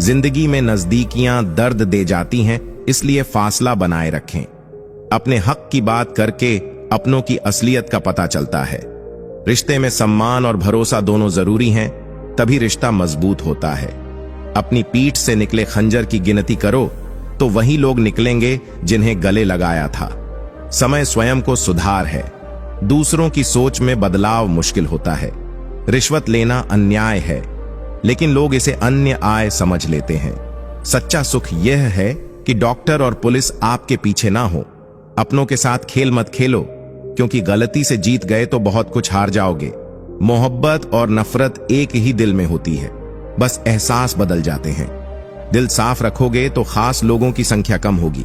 जिंदगी में नजदीकियां दर्द दे जाती हैं, इसलिए फासला बनाए रखें। अपने हक की बात करके अपनों की असलियत का पता चलता है। रिश्ते में सम्मान और भरोसा दोनों जरूरी हैं, तभी रिश्ता मजबूत होता है। अपनी पीठ से निकले खंजर की गिनती करो तो वही लोग निकलेंगे जिन्हें गले लगाया था। समय स्वयं को सुधार है, दूसरों की सोच में बदलाव मुश्किल होता है। रिश्वत लेना अन्याय है, लेकिन लोग इसे अन्य आय समझ लेते हैं। सच्चा सुख यह है कि डॉक्टर और पुलिस आपके पीछे ना हो। अपनों के साथ खेल मत खेलो, क्योंकि गलती से जीत गए तो बहुत कुछ हार जाओगे। मोहब्बत और नफरत एक ही दिल में होती है, बस एहसास बदल जाते हैं। दिल साफ रखोगे तो खास लोगों की संख्या कम होगी।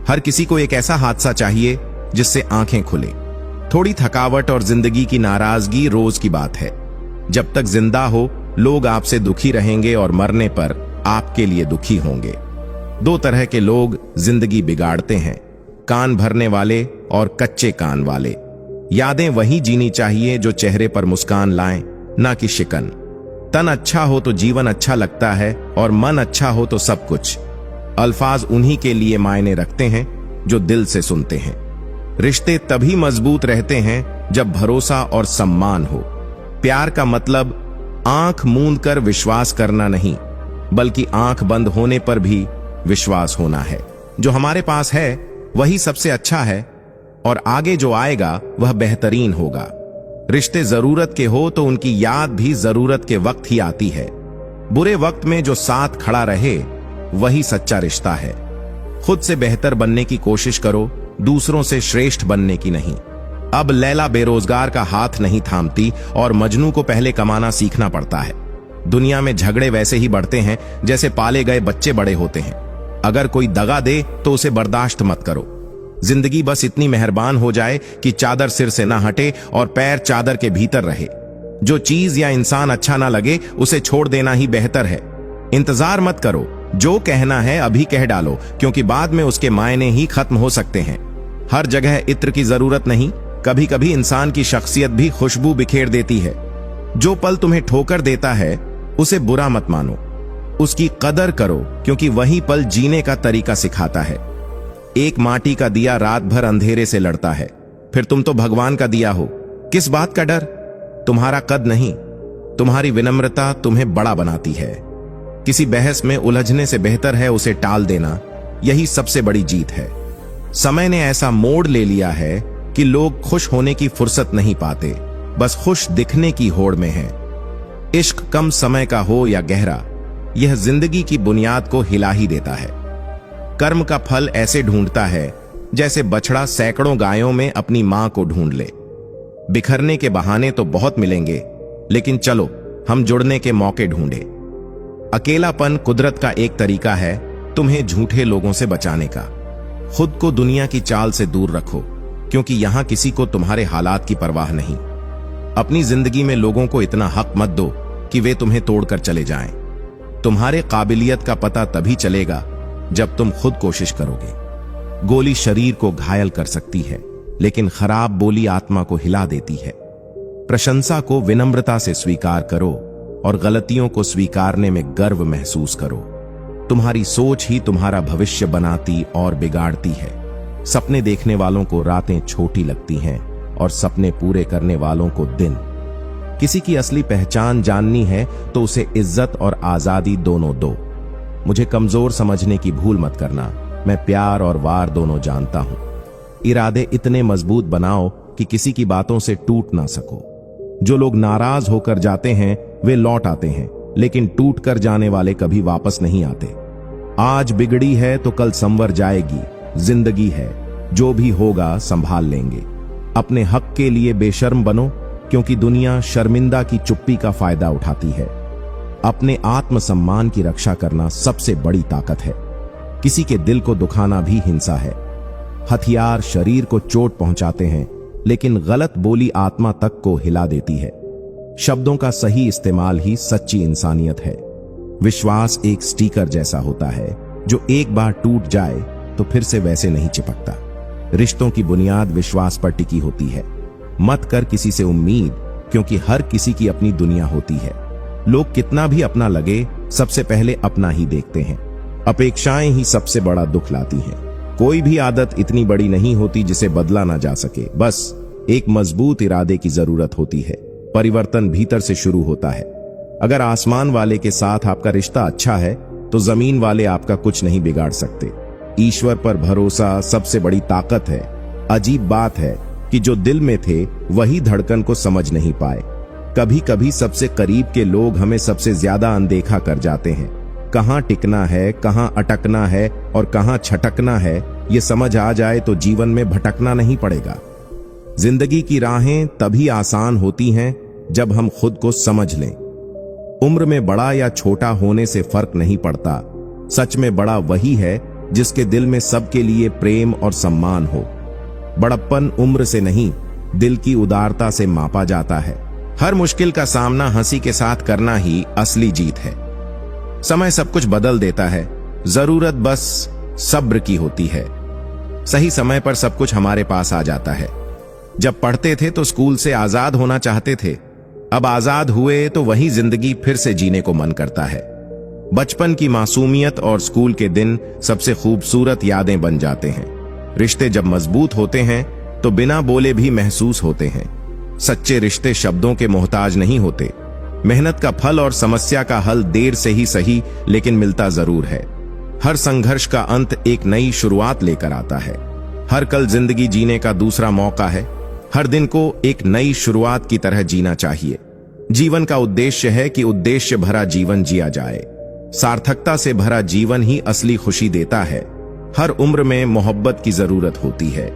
हर किसी को एक ऐसा हादसा चाहिए जिससे आंखें खुले। थोड़ी थकावट और जिंदगी की नाराजगी रोज की बात है। जब तक जिंदा हो, लोग आपसे दुखी रहेंगे और मरने पर आपके लिए दुखी होंगे। दो तरह के लोग जिंदगी बिगाड़ते हैं, कान भरने वाले और कच्चे कान वाले। यादें वही जीनी चाहिए जो चेहरे पर मुस्कान लाएं, ना कि शिकन। तन अच्छा हो तो जीवन अच्छा लगता है, और मन अच्छा हो तो सब कुछ। अल्फाज उन्हीं के लिए मायने रखते हैं जो दिल से सुनते हैं। रिश्ते तभी मजबूत रहते हैं जब भरोसा और सम्मान हो। प्यार का मतलब आंख मूंद कर विश्वास करना नहीं, बल्कि आंख बंद होने पर भी विश्वास होना है। जो हमारे पास है वही सबसे अच्छा है, और आगे जो आएगा वह बेहतरीन होगा। रिश्ते जरूरत के हो तो उनकी याद भी जरूरत के वक्त ही आती है। बुरे वक्त में जो साथ खड़ा रहे वही सच्चा रिश्ता है। खुद से बेहतर बनने की कोशिश करो, दूसरों से श्रेष्ठ बनने की नहीं। अब लैला बेरोजगार का हाथ नहीं थामती, और मजनू को पहले कमाना सीखना पड़ता है। दुनिया में झगड़े वैसे ही बढ़ते हैं जैसे पाले गए बच्चे बड़े होते हैं। अगर कोई दगा दे तो उसे बर्दाश्त मत करो। जिंदगी बस इतनी मेहरबान हो जाए कि चादर सिर से ना हटे और पैर चादर के भीतर रहे। जो चीज या इंसान अच्छा ना लगे उसे छोड़ देना ही बेहतर है। इंतजार मत करो, जो कहना है अभी कह डालो, क्योंकि बाद में उसके मायने ही खत्म हो सकते हैं। हर जगह इत्र की जरूरत नहीं, कभी कभी इंसान की शख्सियत भी खुशबू बिखेर देती है। जो पल तुम्हें ठोकर देता है उसे बुरा मत मानो, उसकी कदर करो, क्योंकि वही पल जीने का तरीका सिखाता है। एक माटी का दिया रात भर अंधेरे से लड़ता है, फिर तुम तो भगवान का दिया हो, किस बात का डर? तुम्हारा कद नहीं, तुम्हारी विनम्रता तुम्हें बड़ा बनाती है। किसी बहस में उलझने से बेहतर है उसे टाल देना, यही सबसे बड़ी जीत है। समय ने ऐसा मोड़ ले लिया है कि लोग खुश होने की फुर्सत नहीं पाते, बस खुश दिखने की होड़ में है। इश्क कम समय का हो या गहरा, यह जिंदगी की बुनियाद को हिला ही देता है। कर्म का फल ऐसे ढूंढता है जैसे बछड़ा सैकड़ों गायों में अपनी मां को ढूंढ ले। बिखरने के बहाने तो बहुत मिलेंगे, लेकिन चलो हम जुड़ने के मौके ढूंढे। अकेलापन कुदरत का एक तरीका है तुम्हें झूठे लोगों से बचाने का। खुद को दुनिया की चाल से दूर रखो, क्योंकि यहां किसी को तुम्हारे हालात की परवाह नहीं। अपनी जिंदगी में लोगों को इतना हक मत दो कि वे तुम्हें तोड़कर चले जाएं। तुम्हारे काबिलियत का पता तभी चलेगा जब तुम खुद कोशिश करोगे। गोली शरीर को घायल कर सकती है, लेकिन खराब बोली आत्मा को हिला देती है। प्रशंसा को विनम्रता से स्वीकार करो और गलतियों को स्वीकारने में गर्व महसूस करो। तुम्हारी सोच ही तुम्हारा भविष्य बनाती और बिगाड़ती है। सपने देखने वालों को रातें छोटी लगती हैं और सपने पूरे करने वालों को दिन। किसी की असली पहचान जाननी है तो उसे इज्जत और आजादी दोनों दो। मुझे कमजोर समझने की भूल मत करना, मैं प्यार और वार दोनों जानता हूं। इरादे इतने मजबूत बनाओ कि किसी की बातों से टूट ना सको। जो लोग नाराज होकर जाते हैं वे लौट आते हैं, लेकिन टूट कर जाने वाले कभी वापस नहीं आते। आज बिगड़ी है तो कल संवर जाएगी, जिंदगी है, जो भी होगा संभाल लेंगे। अपने हक के लिए बेशर्म बनो, क्योंकि दुनिया शर्मिंदा की चुप्पी का फायदा उठाती है। अपने आत्मसम्मान की रक्षा करना सबसे बड़ी ताकत है। किसी के दिल को दुखाना भी हिंसा है। हथियार शरीर को चोट पहुंचाते हैं, लेकिन गलत बोली आत्मा तक को हिला देती है। शब्दों का सही इस्तेमाल ही सच्ची इंसानियत है। विश्वास एक स्टिकर जैसा होता है, जो एक बार टूट जाए तो फिर से वैसे नहीं चिपकता। रिश्तों की बुनियाद विश्वास पर टिकी होती है। मत कर किसी से उम्मीद, क्योंकि हर किसी की अपनी दुनिया होती है। लोग कितना भी अपना लगे, सबसे पहले अपना ही देखते हैं। अपेक्षाएं ही सबसे बड़ा दुख लाती हैं। कोई भी आदत इतनी बड़ी नहीं होती जिसे बदला ना जा सके। बस एक मजबूत इरादे की जरूरत होती है। परिवर्तन भीतर से शुरू होता है। अगर आसमान वाले के साथ आपका रिश्ता अच्छा है तो जमीन वाले आपका कुछ नहीं बिगाड़ सकते। ईश्वर पर भरोसा सबसे बड़ी ताकत है। अजीब बात है कि जो दिल में थे वही धड़कन को समझ नहीं पाए। कभी कभी सबसे करीब के लोग हमें सबसे ज्यादा अनदेखा कर जाते हैं। कहां टिकना है, कहां अटकना है और कहां छटकना है, ये समझ आ जाए तो जीवन में भटकना नहीं पड़ेगा। जिंदगी की राहें तभी आसान होती हैं जब हम खुद को समझ लें। उम्र में बड़ा या छोटा होने से फर्क नहीं पड़ता। सच में बड़ा वही है जिसके दिल में सबके लिए प्रेम और सम्मान हो। बड़प्पन उम्र से नहीं, दिल की उदारता से मापा जाता है। हर मुश्किल का सामना हंसी के साथ करना ही असली जीत है। समय सब कुछ बदल देता है, जरूरत बस सब्र की होती है। सही समय पर सब कुछ हमारे पास आ जाता है। जब पढ़ते थे तो स्कूल से आजाद होना चाहते थे, अब आजाद हुए तो वही जिंदगी फिर से जीने को मन करता है। बचपन की मासूमियत और स्कूल के दिन सबसे खूबसूरत यादें बन जाते हैं। रिश्ते जब मजबूत होते हैं तो बिना बोले भी महसूस होते हैं। सच्चे रिश्ते शब्दों के मोहताज नहीं होते। मेहनत का फल और समस्या का हल देर से ही सही लेकिन मिलता जरूर है। हर संघर्ष का अंत एक नई शुरुआत लेकर आता है। हर कल जिंदगी जीने का दूसरा मौका है। हर दिन को एक नई शुरुआत की तरह जीना चाहिए। जीवन का उद्देश्य है कि उद्देश्य भरा जीवन जिया जाए। सार्थकता से भरा जीवन ही असली खुशी देता है। हर उम्र में मोहब्बत की जरूरत होती है।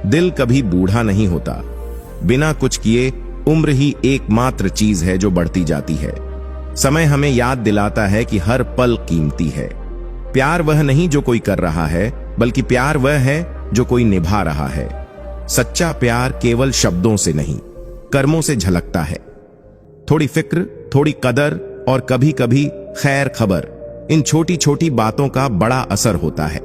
दिल कभी बूढ़ा नहीं होता। बिना कुछ किए उम्र ही एकमात्र चीज है जो बढ़ती जाती है। समय हमें याद दिलाता है कि हर पल कीमती है। प्यार वह नहीं जो कोई कर रहा है, बल्कि प्यार वह है जो कोई निभा रहा है। सच्चा प्यार केवल शब्दों से नहीं, कर्मों से झलकता है। थोड़ी फिक्र, थोड़ी कदर और कभी कभी खैर खबर, इन छोटी छोटी बातों का बड़ा असर होता है।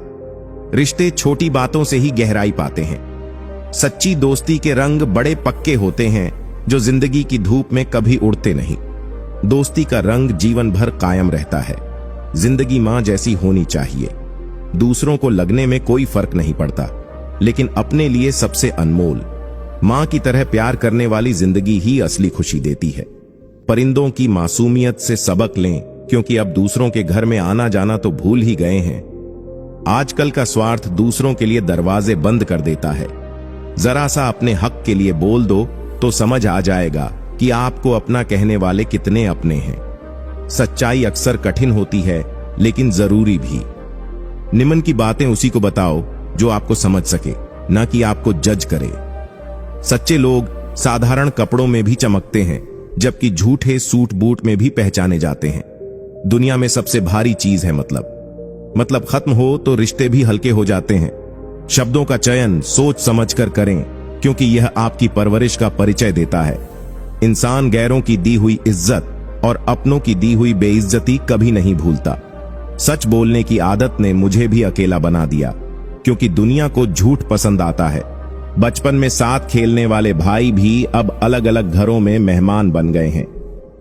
रिश्ते छोटी बातों से ही गहराई पाते हैं। सच्ची दोस्ती के रंग बड़े पक्के होते हैं जो जिंदगी की धूप में कभी उड़ते नहीं। दोस्ती का रंग जीवन भर कायम रहता है। जिंदगी मां जैसी होनी चाहिए। दूसरों को लगने में कोई फर्क नहीं पड़ता, लेकिन अपने लिए सबसे अनमोल। मां की तरह प्यार करने वाली जिंदगी ही असली खुशी देती है। परिंदों की मासूमियत से सबक लें, क्योंकि अब दूसरों के घर में आना जाना तो भूल ही गए हैं। आजकल का स्वार्थ दूसरों के लिए दरवाजे बंद कर देता है। जरा सा अपने हक के लिए बोल दो तो समझ आ जाएगा कि आपको अपना कहने वाले कितने अपने हैं। सच्चाई अक्सर कठिन होती है लेकिन जरूरी भी। निमन की बातें उसी को बताओ जो आपको समझ सके, ना कि आपको जज करे। सच्चे लोग साधारण कपड़ों में भी चमकते हैं, जबकि झूठे सूट बूट में भी पहचाने जाते हैं। दुनिया में सबसे भारी चीज है मतलब खत्म हो तो रिश्ते भी हल्के हो जाते हैं। शब्दों का चयन सोच समझकर करें, क्योंकि यह आपकी परवरिश का परिचय देता है। इंसान गैरों की दी हुई इज्जत और अपनों की दी हुई बेइज्जती कभी नहीं भूलता। सच बोलने की आदत ने मुझे भी अकेला बना दिया, क्योंकि दुनिया को झूठ पसंद आता है। बचपन में साथ खेलने वाले भाई भी अब अलग अलग घरों में मेहमान बन गए हैं।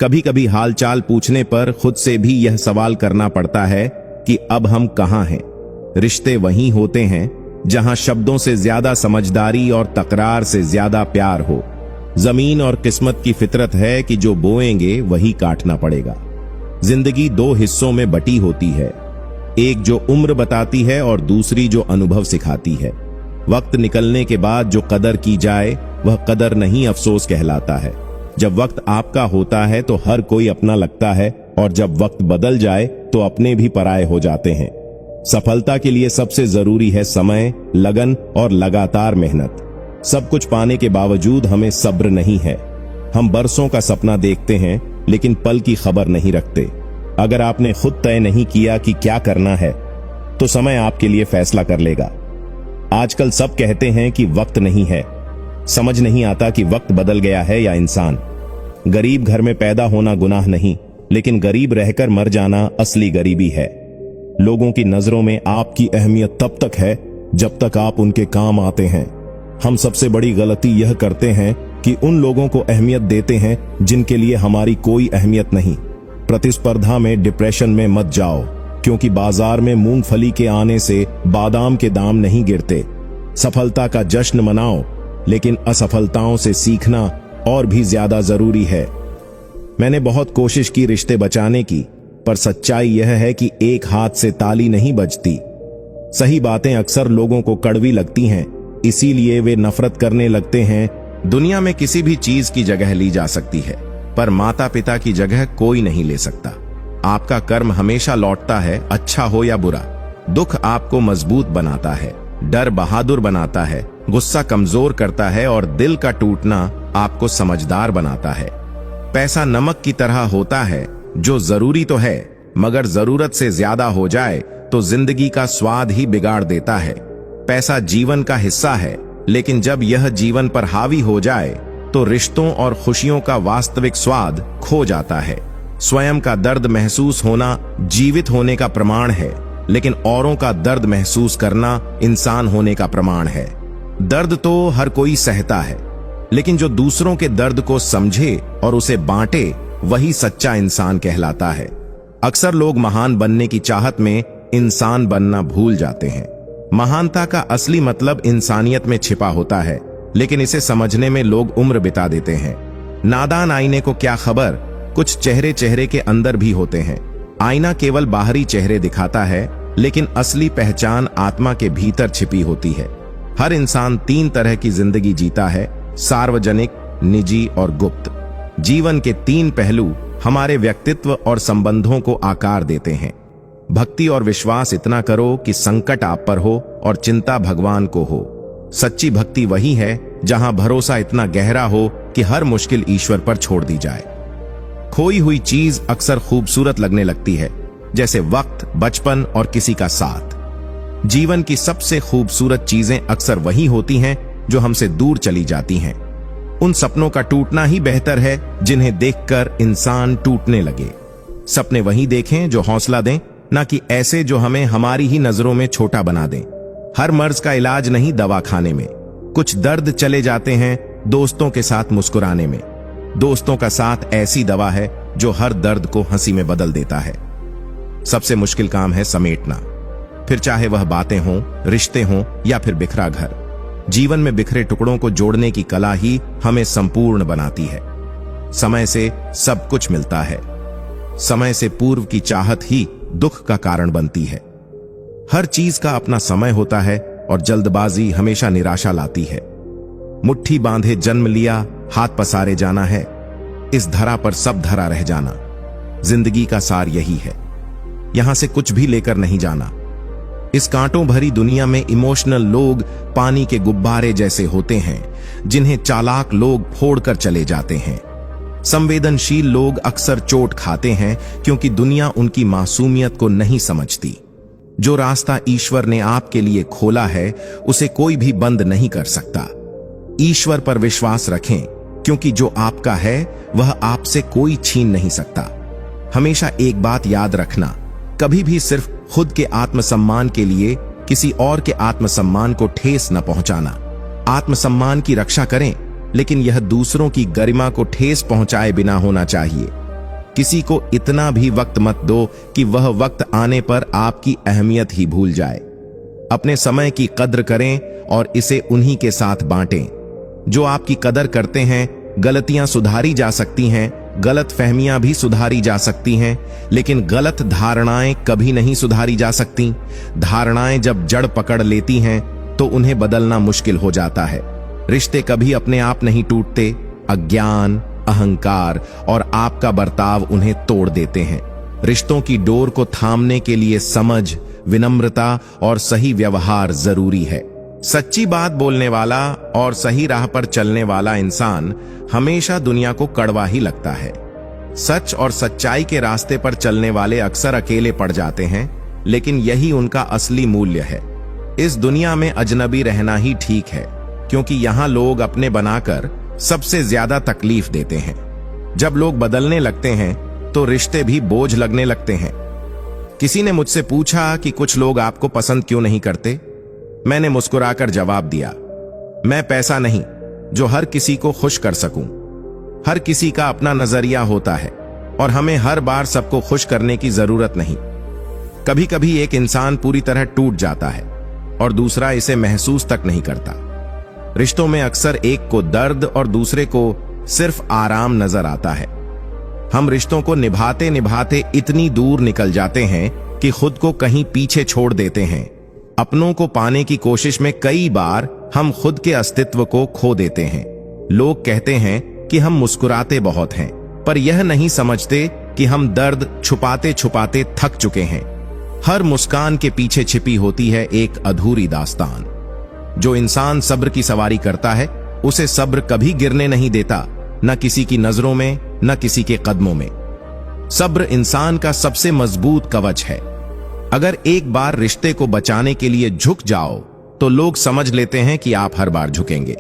कभी कभी हालचाल पूछने पर खुद से भी यह सवाल करना पड़ता है कि अब हम कहां हैं। रिश्ते वहीं होते हैं जहां शब्दों से ज्यादा समझदारी और तकरार से ज्यादा प्यार हो। जमीन और किस्मत की फितरत है कि जो बोएंगे वही काटना पड़ेगा। जिंदगी दो हिस्सों में बटी होती है, एक जो उम्र बताती है और दूसरी जो अनुभव सिखाती है। वक्त निकलने के बाद जो कदर की जाए वह कदर नहीं, अफसोस कहलाता है। जब वक्त आपका होता है तो हर कोई अपना लगता है, और जब वक्त बदल जाए तो अपने भी पराये हो जाते हैं। सफलता के लिए सबसे जरूरी है समय, लगन और लगातार मेहनत। सब कुछ पाने के बावजूद हमें सब्र नहीं है। हम बरसों का सपना देखते हैं लेकिन पल की खबर नहीं रखते। अगर आपने खुद तय नहीं किया कि क्या करना है तो समय आपके लिए फैसला कर लेगा। आजकल सब कहते हैं कि वक्त नहीं है, समझ नहीं आता कि वक्त बदल गया है या इंसान। गरीब घर में पैदा होना गुनाह नहीं, लेकिन गरीब रहकर मर जाना असली गरीबी है। लोगों की नजरों में आपकी अहमियत तब तक है जब तक आप उनके काम आते हैं। हम सबसे बड़ी गलती यह करते हैं कि उन लोगों को अहमियत देते हैं जिनके लिए हमारी कोई अहमियत नहीं। प्रतिस्पर्धा में डिप्रेशन में मत जाओ, क्योंकि बाजार में मूंगफली के आने से बादाम के दाम नहीं गिरते। सफलता का जश्न मनाओ, लेकिन असफलताओं से सीखना और भी ज्यादा जरूरी है। मैंने बहुत कोशिश की रिश्ते बचाने की, पर सच्चाई यह है कि एक हाथ से ताली नहीं बजती। सही बातें अक्सर लोगों को कड़वी लगती हैं, इसीलिए वे नफरत करने लगते हैं। दुनिया में किसी भी चीज की जगह ली जा सकती है, पर माता पिता की जगह कोई नहीं ले सकता। आपका कर्म हमेशा लौटता है, अच्छा हो या बुरा। दुख आपको मजबूत बनाता है, डर बहादुर बनाता है, गुस्सा कमजोर करता है और दिल का टूटना आपको समझदार बनाता है। पैसा नमक की तरह होता है, जो जरूरी तो है, मगर जरूरत से ज्यादा हो जाए तो जिंदगी का स्वाद ही बिगाड़ देता है। पैसा जीवन का हिस्सा है, लेकिन जब यह जीवन पर हावी हो जाए तो रिश्तों और खुशियों का वास्तविक स्वाद खो जाता है। स्वयं का दर्द महसूस होना जीवित होने का प्रमाण है, लेकिन औरों का दर्द महसूस करना इंसान होने का प्रमाण है। दर्द तो हर कोई सहता है, लेकिन जो दूसरों के दर्द को समझे और उसे बांटे, वही सच्चा इंसान कहलाता है। अक्सर लोग महान बनने की चाहत में इंसान बनना भूल जाते हैं। महानता का असली मतलब इंसानियत में छिपा होता है, लेकिन इसे समझने में लोग उम्र बिता देते हैं। नादान आईने को क्या खबर, कुछ चेहरे चेहरे के अंदर भी होते हैं। आईना केवल बाहरी चेहरे दिखाता है, लेकिन असली पहचान आत्मा के भीतर छिपी होती है। हर इंसान 3 तरह की जिंदगी जीता है: सार्वजनिक, निजी और गुप्त। जीवन के 3 पहलू हमारे व्यक्तित्व और संबंधों को आकार देते हैं। भक्ति और विश्वास इतना करो कि संकट आप पर हो और चिंता भगवान को हो। सच्ची भक्ति वही है जहां भरोसा इतना गहरा हो कि हर मुश्किल ईश्वर पर छोड़ दी जाए। खोई हुई चीज अक्सर खूबसूरत लगने लगती है, जैसे वक्त, बचपन और किसी का साथ। जीवन की सबसे खूबसूरत चीजें अक्सर वही होती हैं जो हमसे दूर चली जाती हैं। उन सपनों का टूटना ही बेहतर है जिन्हें देखकर इंसान टूटने लगे। सपने वही देखें जो हौसला दें, ना कि ऐसे जो हमें हमारी ही नजरों में छोटा बना दें। हर मर्ज का इलाज नहीं दवा खाने में। कुछ दर्द चले जाते हैं दोस्तों के साथ मुस्कुराने में। दोस्तों का साथ ऐसी दवा है जो हर दर्द को हंसी में बदल देता है। सबसे मुश्किल काम है समेटना, फिर चाहे वह बातें हों, रिश्ते हों या फिर बिखरा घर। जीवन में बिखरे टुकड़ों को जोड़ने की कला ही हमें संपूर्ण बनाती है। समय से सब कुछ मिलता है। समय से पूर्व की चाहत ही दुख का कारण बनती है। हर चीज का अपना समय होता है और जल्दबाजी हमेशा निराशा लाती है। मुट्ठी बांधे जन्म लिया, हाथ पसारे जाना है। इस धरा पर सब धरा रह जाना। जिंदगी का सार यही है, यहां से कुछ भी लेकर नहीं जाना। इस कांटों भरी दुनिया में इमोशनल लोग पानी के गुब्बारे जैसे होते हैं, जिन्हें चालाक लोग फोड़कर चले जाते हैं। संवेदनशील लोग अक्सर चोट खाते हैं क्योंकि दुनिया उनकी मासूमियत को नहीं समझती। जो रास्ता ईश्वर ने आपके लिए खोला है, उसे कोई भी बंद नहीं कर सकता। ईश्वर पर विश्वास रखें, क्योंकि जो आपका है वह आपसे कोई छीन नहीं सकता। हमेशा एक बात याद रखना, कभी भी सिर्फ खुद के आत्मसम्मान के लिए किसी और के आत्मसम्मान को ठेस न पहुंचाना। आत्मसम्मान की रक्षा करें, लेकिन यह दूसरों की गरिमा को ठेस पहुंचाए बिना होना चाहिए। किसी को इतना भी वक्त मत दो कि वह वक्त आने पर आपकी अहमियत ही भूल जाए। अपने समय की कद्र करें और इसे उन्हीं के साथ बांटें जो आपकी कदर करते हैं। गलतियां सुधारी जा सकती हैं, गलत फहमियां भी सुधारी जा सकती हैं, लेकिन गलत धारणाएं कभी नहीं सुधारी जा सकती। धारणाएं जब जड़ पकड़ लेती हैं तो उन्हें बदलना मुश्किल हो जाता है। रिश्ते कभी अपने आप नहीं टूटते। अज्ञान, अहंकार और आपका बर्ताव उन्हें तोड़ देते हैं। रिश्तों की डोर को थामने के लिए समझ, विनम्रता और सही व्यवहार जरूरी है। सच्ची बात बोलने वाला और सही राह पर चलने वाला इंसान हमेशा दुनिया को कड़वा ही लगता है। सच और सच्चाई के रास्ते पर चलने वाले अक्सर अकेले पड़ जाते हैं, लेकिन यही उनका असली मूल्य है। इस दुनिया में अजनबी रहना ही ठीक है, क्योंकि यहां लोग अपने बनाकर सबसे ज्यादा तकलीफ देते हैं। जब लोग बदलने लगते हैं तो रिश्ते भी बोझ लगने लगते हैं। किसी ने मुझसे पूछा कि कुछ लोग आपको पसंद क्यों नहीं करते। मैंने मुस्कुराकर जवाब दिया, मैं पैसा नहीं जो हर किसी को खुश कर सकूं। हर किसी का अपना नजरिया होता है और हमें हर बार सबको खुश करने की जरूरत नहीं। कभी कभी एक इंसान पूरी तरह टूट जाता है और दूसरा इसे महसूस तक नहीं करता। रिश्तों में अक्सर एक को दर्द और दूसरे को सिर्फ आराम नजर आता है। हम रिश्तों को निभाते निभाते इतनी दूर निकल जाते हैं कि खुद को कहीं पीछे छोड़ देते हैं। अपनों को पाने की कोशिश में कई बार हम खुद के अस्तित्व को खो देते हैं। लोग कहते हैं कि हम मुस्कुराते बहुत हैं, पर यह नहीं समझते कि हम दर्द छुपाते छुपाते थक चुके हैं। हर मुस्कान के पीछे छिपी होती है एक अधूरी दास्तान। जो इंसान सब्र की सवारी करता है, उसे सब्र कभी गिरने नहीं देता, न किसी की नजरों में, न किसी के कदमों में। सब्र इंसान का सबसे मजबूत कवच है। अगर एक बार रिश्ते को बचाने के लिए झुक जाओ, तो लोग समझ लेते हैं कि आप हर बार झुकेंगे।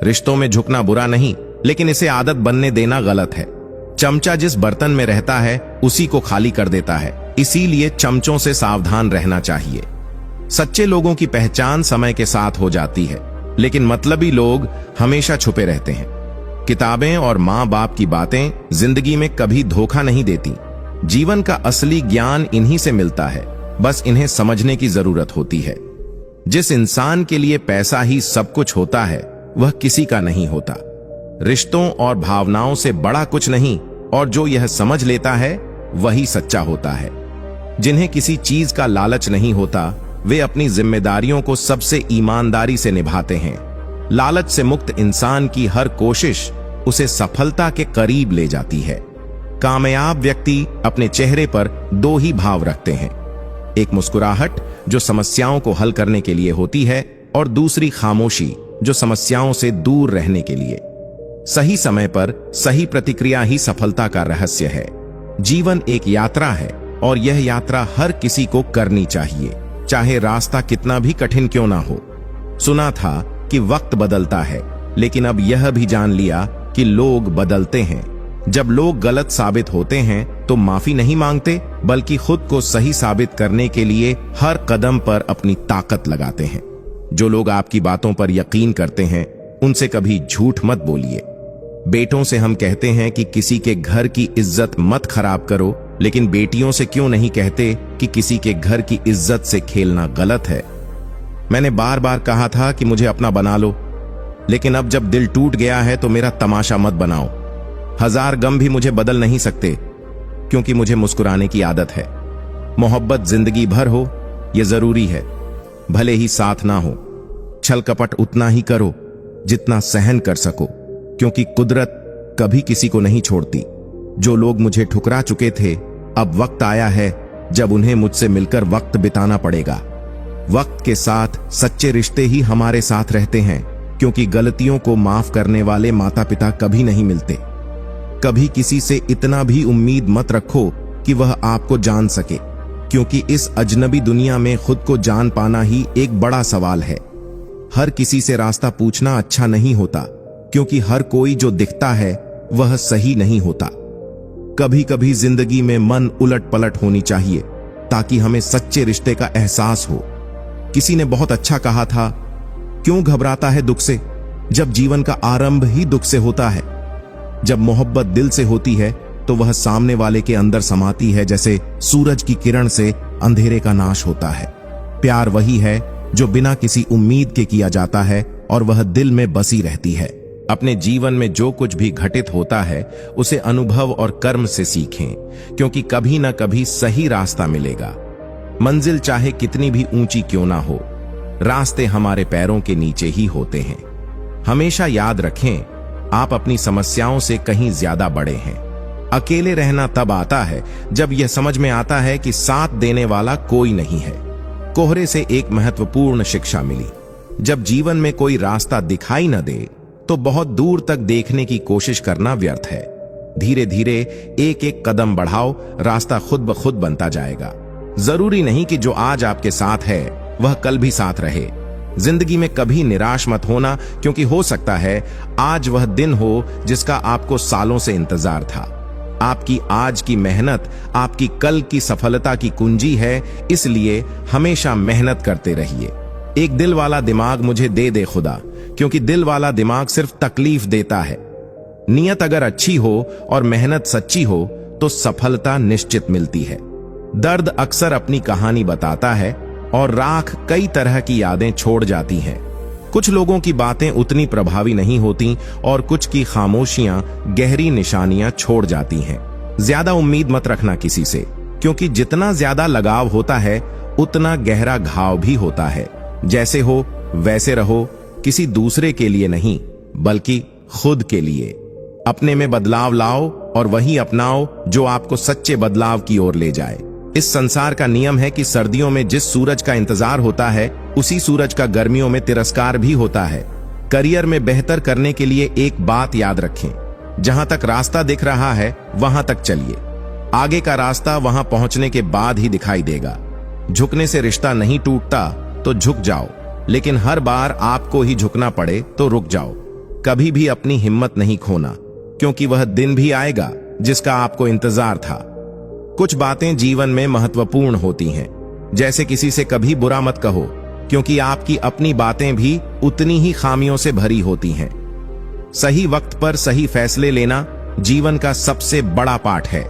रिश्तों में झुकना बुरा नहीं, लेकिन इसे आदत बनने देना गलत है। चमचा जिस बर्तन में रहता है, उसी को खाली कर देता है। इसीलिए चमचों से सावधान रहना चाहिए। सच्चे लोगों की पहचान समय के साथ हो जाती है, लेकिन मतलबी लोग हमेशा छुपे रहते हैं। किताबें और माँ बाप की बातें जिंदगी में कभी धोखा नहीं देती। जीवन का असली ज्ञान इन्हीं से मिलता है, बस इन्हें समझने की जरूरत होती है। जिस इंसान के लिए पैसा ही सब कुछ होता है, वह किसी का नहीं होता। रिश्तों और भावनाओं से बड़ा कुछ नहीं, और जो यह समझ लेता है वही सच्चा होता है। जिन्हें किसी चीज का लालच नहीं होता, वे अपनी जिम्मेदारियों को सबसे ईमानदारी से निभाते हैं। लालच से मुक्त इंसान की हर कोशिश उसे सफलता के करीब ले जाती है। कामयाब व्यक्ति अपने चेहरे पर दो ही भाव रखते हैं, एक मुस्कुराहट जो समस्याओं को हल करने के लिए होती है, और दूसरी खामोशी जो समस्याओं से दूर रहने के लिए। सही समय पर सही प्रतिक्रिया ही सफलता का रहस्य है। जीवन एक यात्रा है, और यह यात्रा हर किसी को करनी चाहिए, चाहे रास्ता कितना भी कठिन क्यों ना हो। सुना था कि वक्त बदलता है, लेकिन अब यह भी जान लिया कि लोग बदलते हैं। जब लोग गलत साबित होते हैं तो माफी नहीं मांगते, बल्कि खुद को सही साबित करने के लिए हर कदम पर अपनी ताकत लगाते हैं। जो लोग आपकी बातों पर यकीन करते हैं, उनसे कभी झूठ मत बोलिए। बेटों से हम कहते हैं कि किसी के घर की इज्जत मत खराब करो, लेकिन बेटियों से क्यों नहीं कहते कि किसी के घर की इज्जत से खेलना गलत है। मैंने बार बार कहा था कि मुझे अपना बना लो, लेकिन अब जब दिल टूट गया है तो मेरा तमाशा मत बनाओ। 1000 गम भी मुझे बदल नहीं सकते, क्योंकि मुझे मुस्कुराने की आदत है। मोहब्बत जिंदगी भर हो, यह जरूरी है, भले ही साथ ना हो। छल कपट उतना ही करो जितना सहन कर सको, क्योंकि कुदरत कभी किसी को नहीं छोड़ती। जो लोग मुझे ठुकरा चुके थे, अब वक्त आया है जब उन्हें मुझसे मिलकर वक्त बिताना पड़ेगा। वक्त के साथ सच्चे रिश्ते ही हमारे साथ रहते हैं, क्योंकि गलतियों को माफ करने वाले माता पिता कभी नहीं मिलते। कभी किसी से इतना भी उम्मीद मत रखो कि वह आपको जान सके, क्योंकि इस अजनबी दुनिया में खुद को जान पाना ही एक बड़ा सवाल है। हर किसी से रास्ता पूछना अच्छा नहीं होता, क्योंकि हर कोई जो दिखता है वह सही नहीं होता। कभी कभी जिंदगी में मन उलट पलट होनी चाहिए, ताकि हमें सच्चे रिश्ते का एहसास हो। किसी ने बहुत अच्छा कहा था, क्यों घबराता है दुख से, जब जीवन का आरंभ ही दुख से होता है। जब मोहब्बत दिल से होती है तो वह सामने वाले के अंदर समाती है, जैसे सूरज की किरण से अंधेरे का नाश होता है। प्यार वही है जो बिना किसी उम्मीद के किया जाता है, और वह दिल में बसी रहती है। अपने जीवन में जो कुछ भी घटित होता है, उसे अनुभव और कर्म से सीखें, क्योंकि कभी ना कभी सही रास्ता मिलेगा। मंजिल चाहे कितनी भी ऊंची क्यों ना हो, रास्ते हमारे पैरों के नीचे ही होते हैं। हमेशा याद रखें, आप अपनी समस्याओं से कहीं ज्यादा बड़े हैं। अकेले रहना तब आता है जब यह समझ में आता है कि साथ देने वाला कोई नहीं है। कोहरे से एक महत्वपूर्ण शिक्षा मिली, जब जीवन में कोई रास्ता दिखाई न दे तो बहुत दूर तक देखने की कोशिश करना व्यर्थ है। धीरे धीरे एक एक कदम बढ़ाओ, रास्ता खुद ब खुद बनता जाएगा। जरूरी नहीं कि जो आज आपके साथ है वह कल भी साथ रहे। जिंदगी में कभी निराश मत होना, क्योंकि हो सकता है आज वह दिन हो जिसका आपको सालों से इंतजार था। आपकी आज की मेहनत आपकी कल की सफलता की कुंजी है, इसलिए हमेशा मेहनत करते रहिए। एक दिल वाला दिमाग मुझे दे दे खुदा, क्योंकि दिल वाला दिमाग सिर्फ तकलीफ देता है। नियत अगर अच्छी हो और मेहनत सच्ची हो तो सफलता निश्चित मिलती है। दर्द अक्सर अपनी कहानी बताता है, और राख कई तरह की यादें छोड़ जाती हैं। कुछ लोगों की बातें उतनी प्रभावी नहीं होती और कुछ की खामोशियां गहरी निशानियां छोड़ जाती हैं। ज्यादा उम्मीद मत रखना किसी से, क्योंकि जितना ज्यादा लगाव होता है उतना गहरा घाव भी होता है। जैसे हो वैसे रहो, किसी दूसरे के लिए नहीं बल्कि खुद के लिए। अपने में बदलाव लाओ और वही अपनाओ जो आपको सच्चे बदलाव की ओर ले जाए। इस संसार का नियम है कि सर्दियों में जिस सूरज का इंतजार होता है उसी सूरज का गर्मियों में तिरस्कार भी होता है। करियर में बेहतर करने के लिए एक बात याद रखें, जहां तक रास्ता दिख रहा है वहां तक चलिए। आगे का रास्ता वहां पहुंचने के बाद ही दिखाई देगा। झुकने से रिश्ता नहीं टूटता तो झुक जाओ, लेकिन हर बार आपको ही झुकना पड़े तो रुक जाओ। कभी भी अपनी हिम्मत नहीं खोना, क्योंकि वह दिन भी आएगा जिसका आपको इंतजार था। कुछ बातें जीवन में महत्वपूर्ण होती हैं, जैसे किसी से कभी बुरा मत कहो, क्योंकि आपकी अपनी बातें भी उतनी ही खामियों से भरी होती हैं। सही वक्त पर सही फैसले लेना जीवन का सबसे बड़ा पाठ है।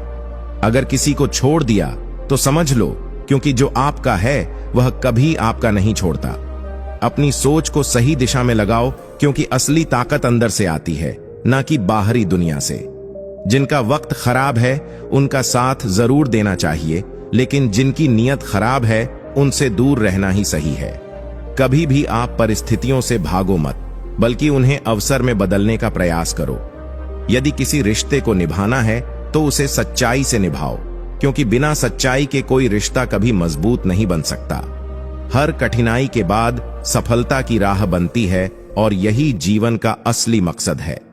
अगर किसी को छोड़ दिया तो समझ लो, क्योंकि जो आपका है वह कभी आपका नहीं छोड़ता। अपनी सोच को सही दिशा में लगाओ, क्योंकि असली ताकत अंदर से आती है, ना कि बाहरी दुनिया से। जिनका वक्त खराब है उनका साथ जरूर देना चाहिए, लेकिन जिनकी नीयत खराब है उनसे दूर रहना ही सही है। कभी भी आप परिस्थितियों से भागो मत, बल्कि उन्हें अवसर में बदलने का प्रयास करो। यदि किसी रिश्ते को निभाना है तो उसे सच्चाई से निभाओ, क्योंकि बिना सच्चाई के कोई रिश्ता कभी मजबूत नहीं बन सकता। हर कठिनाई के बाद सफलता की राह बनती है, और यही जीवन का असली मकसद है।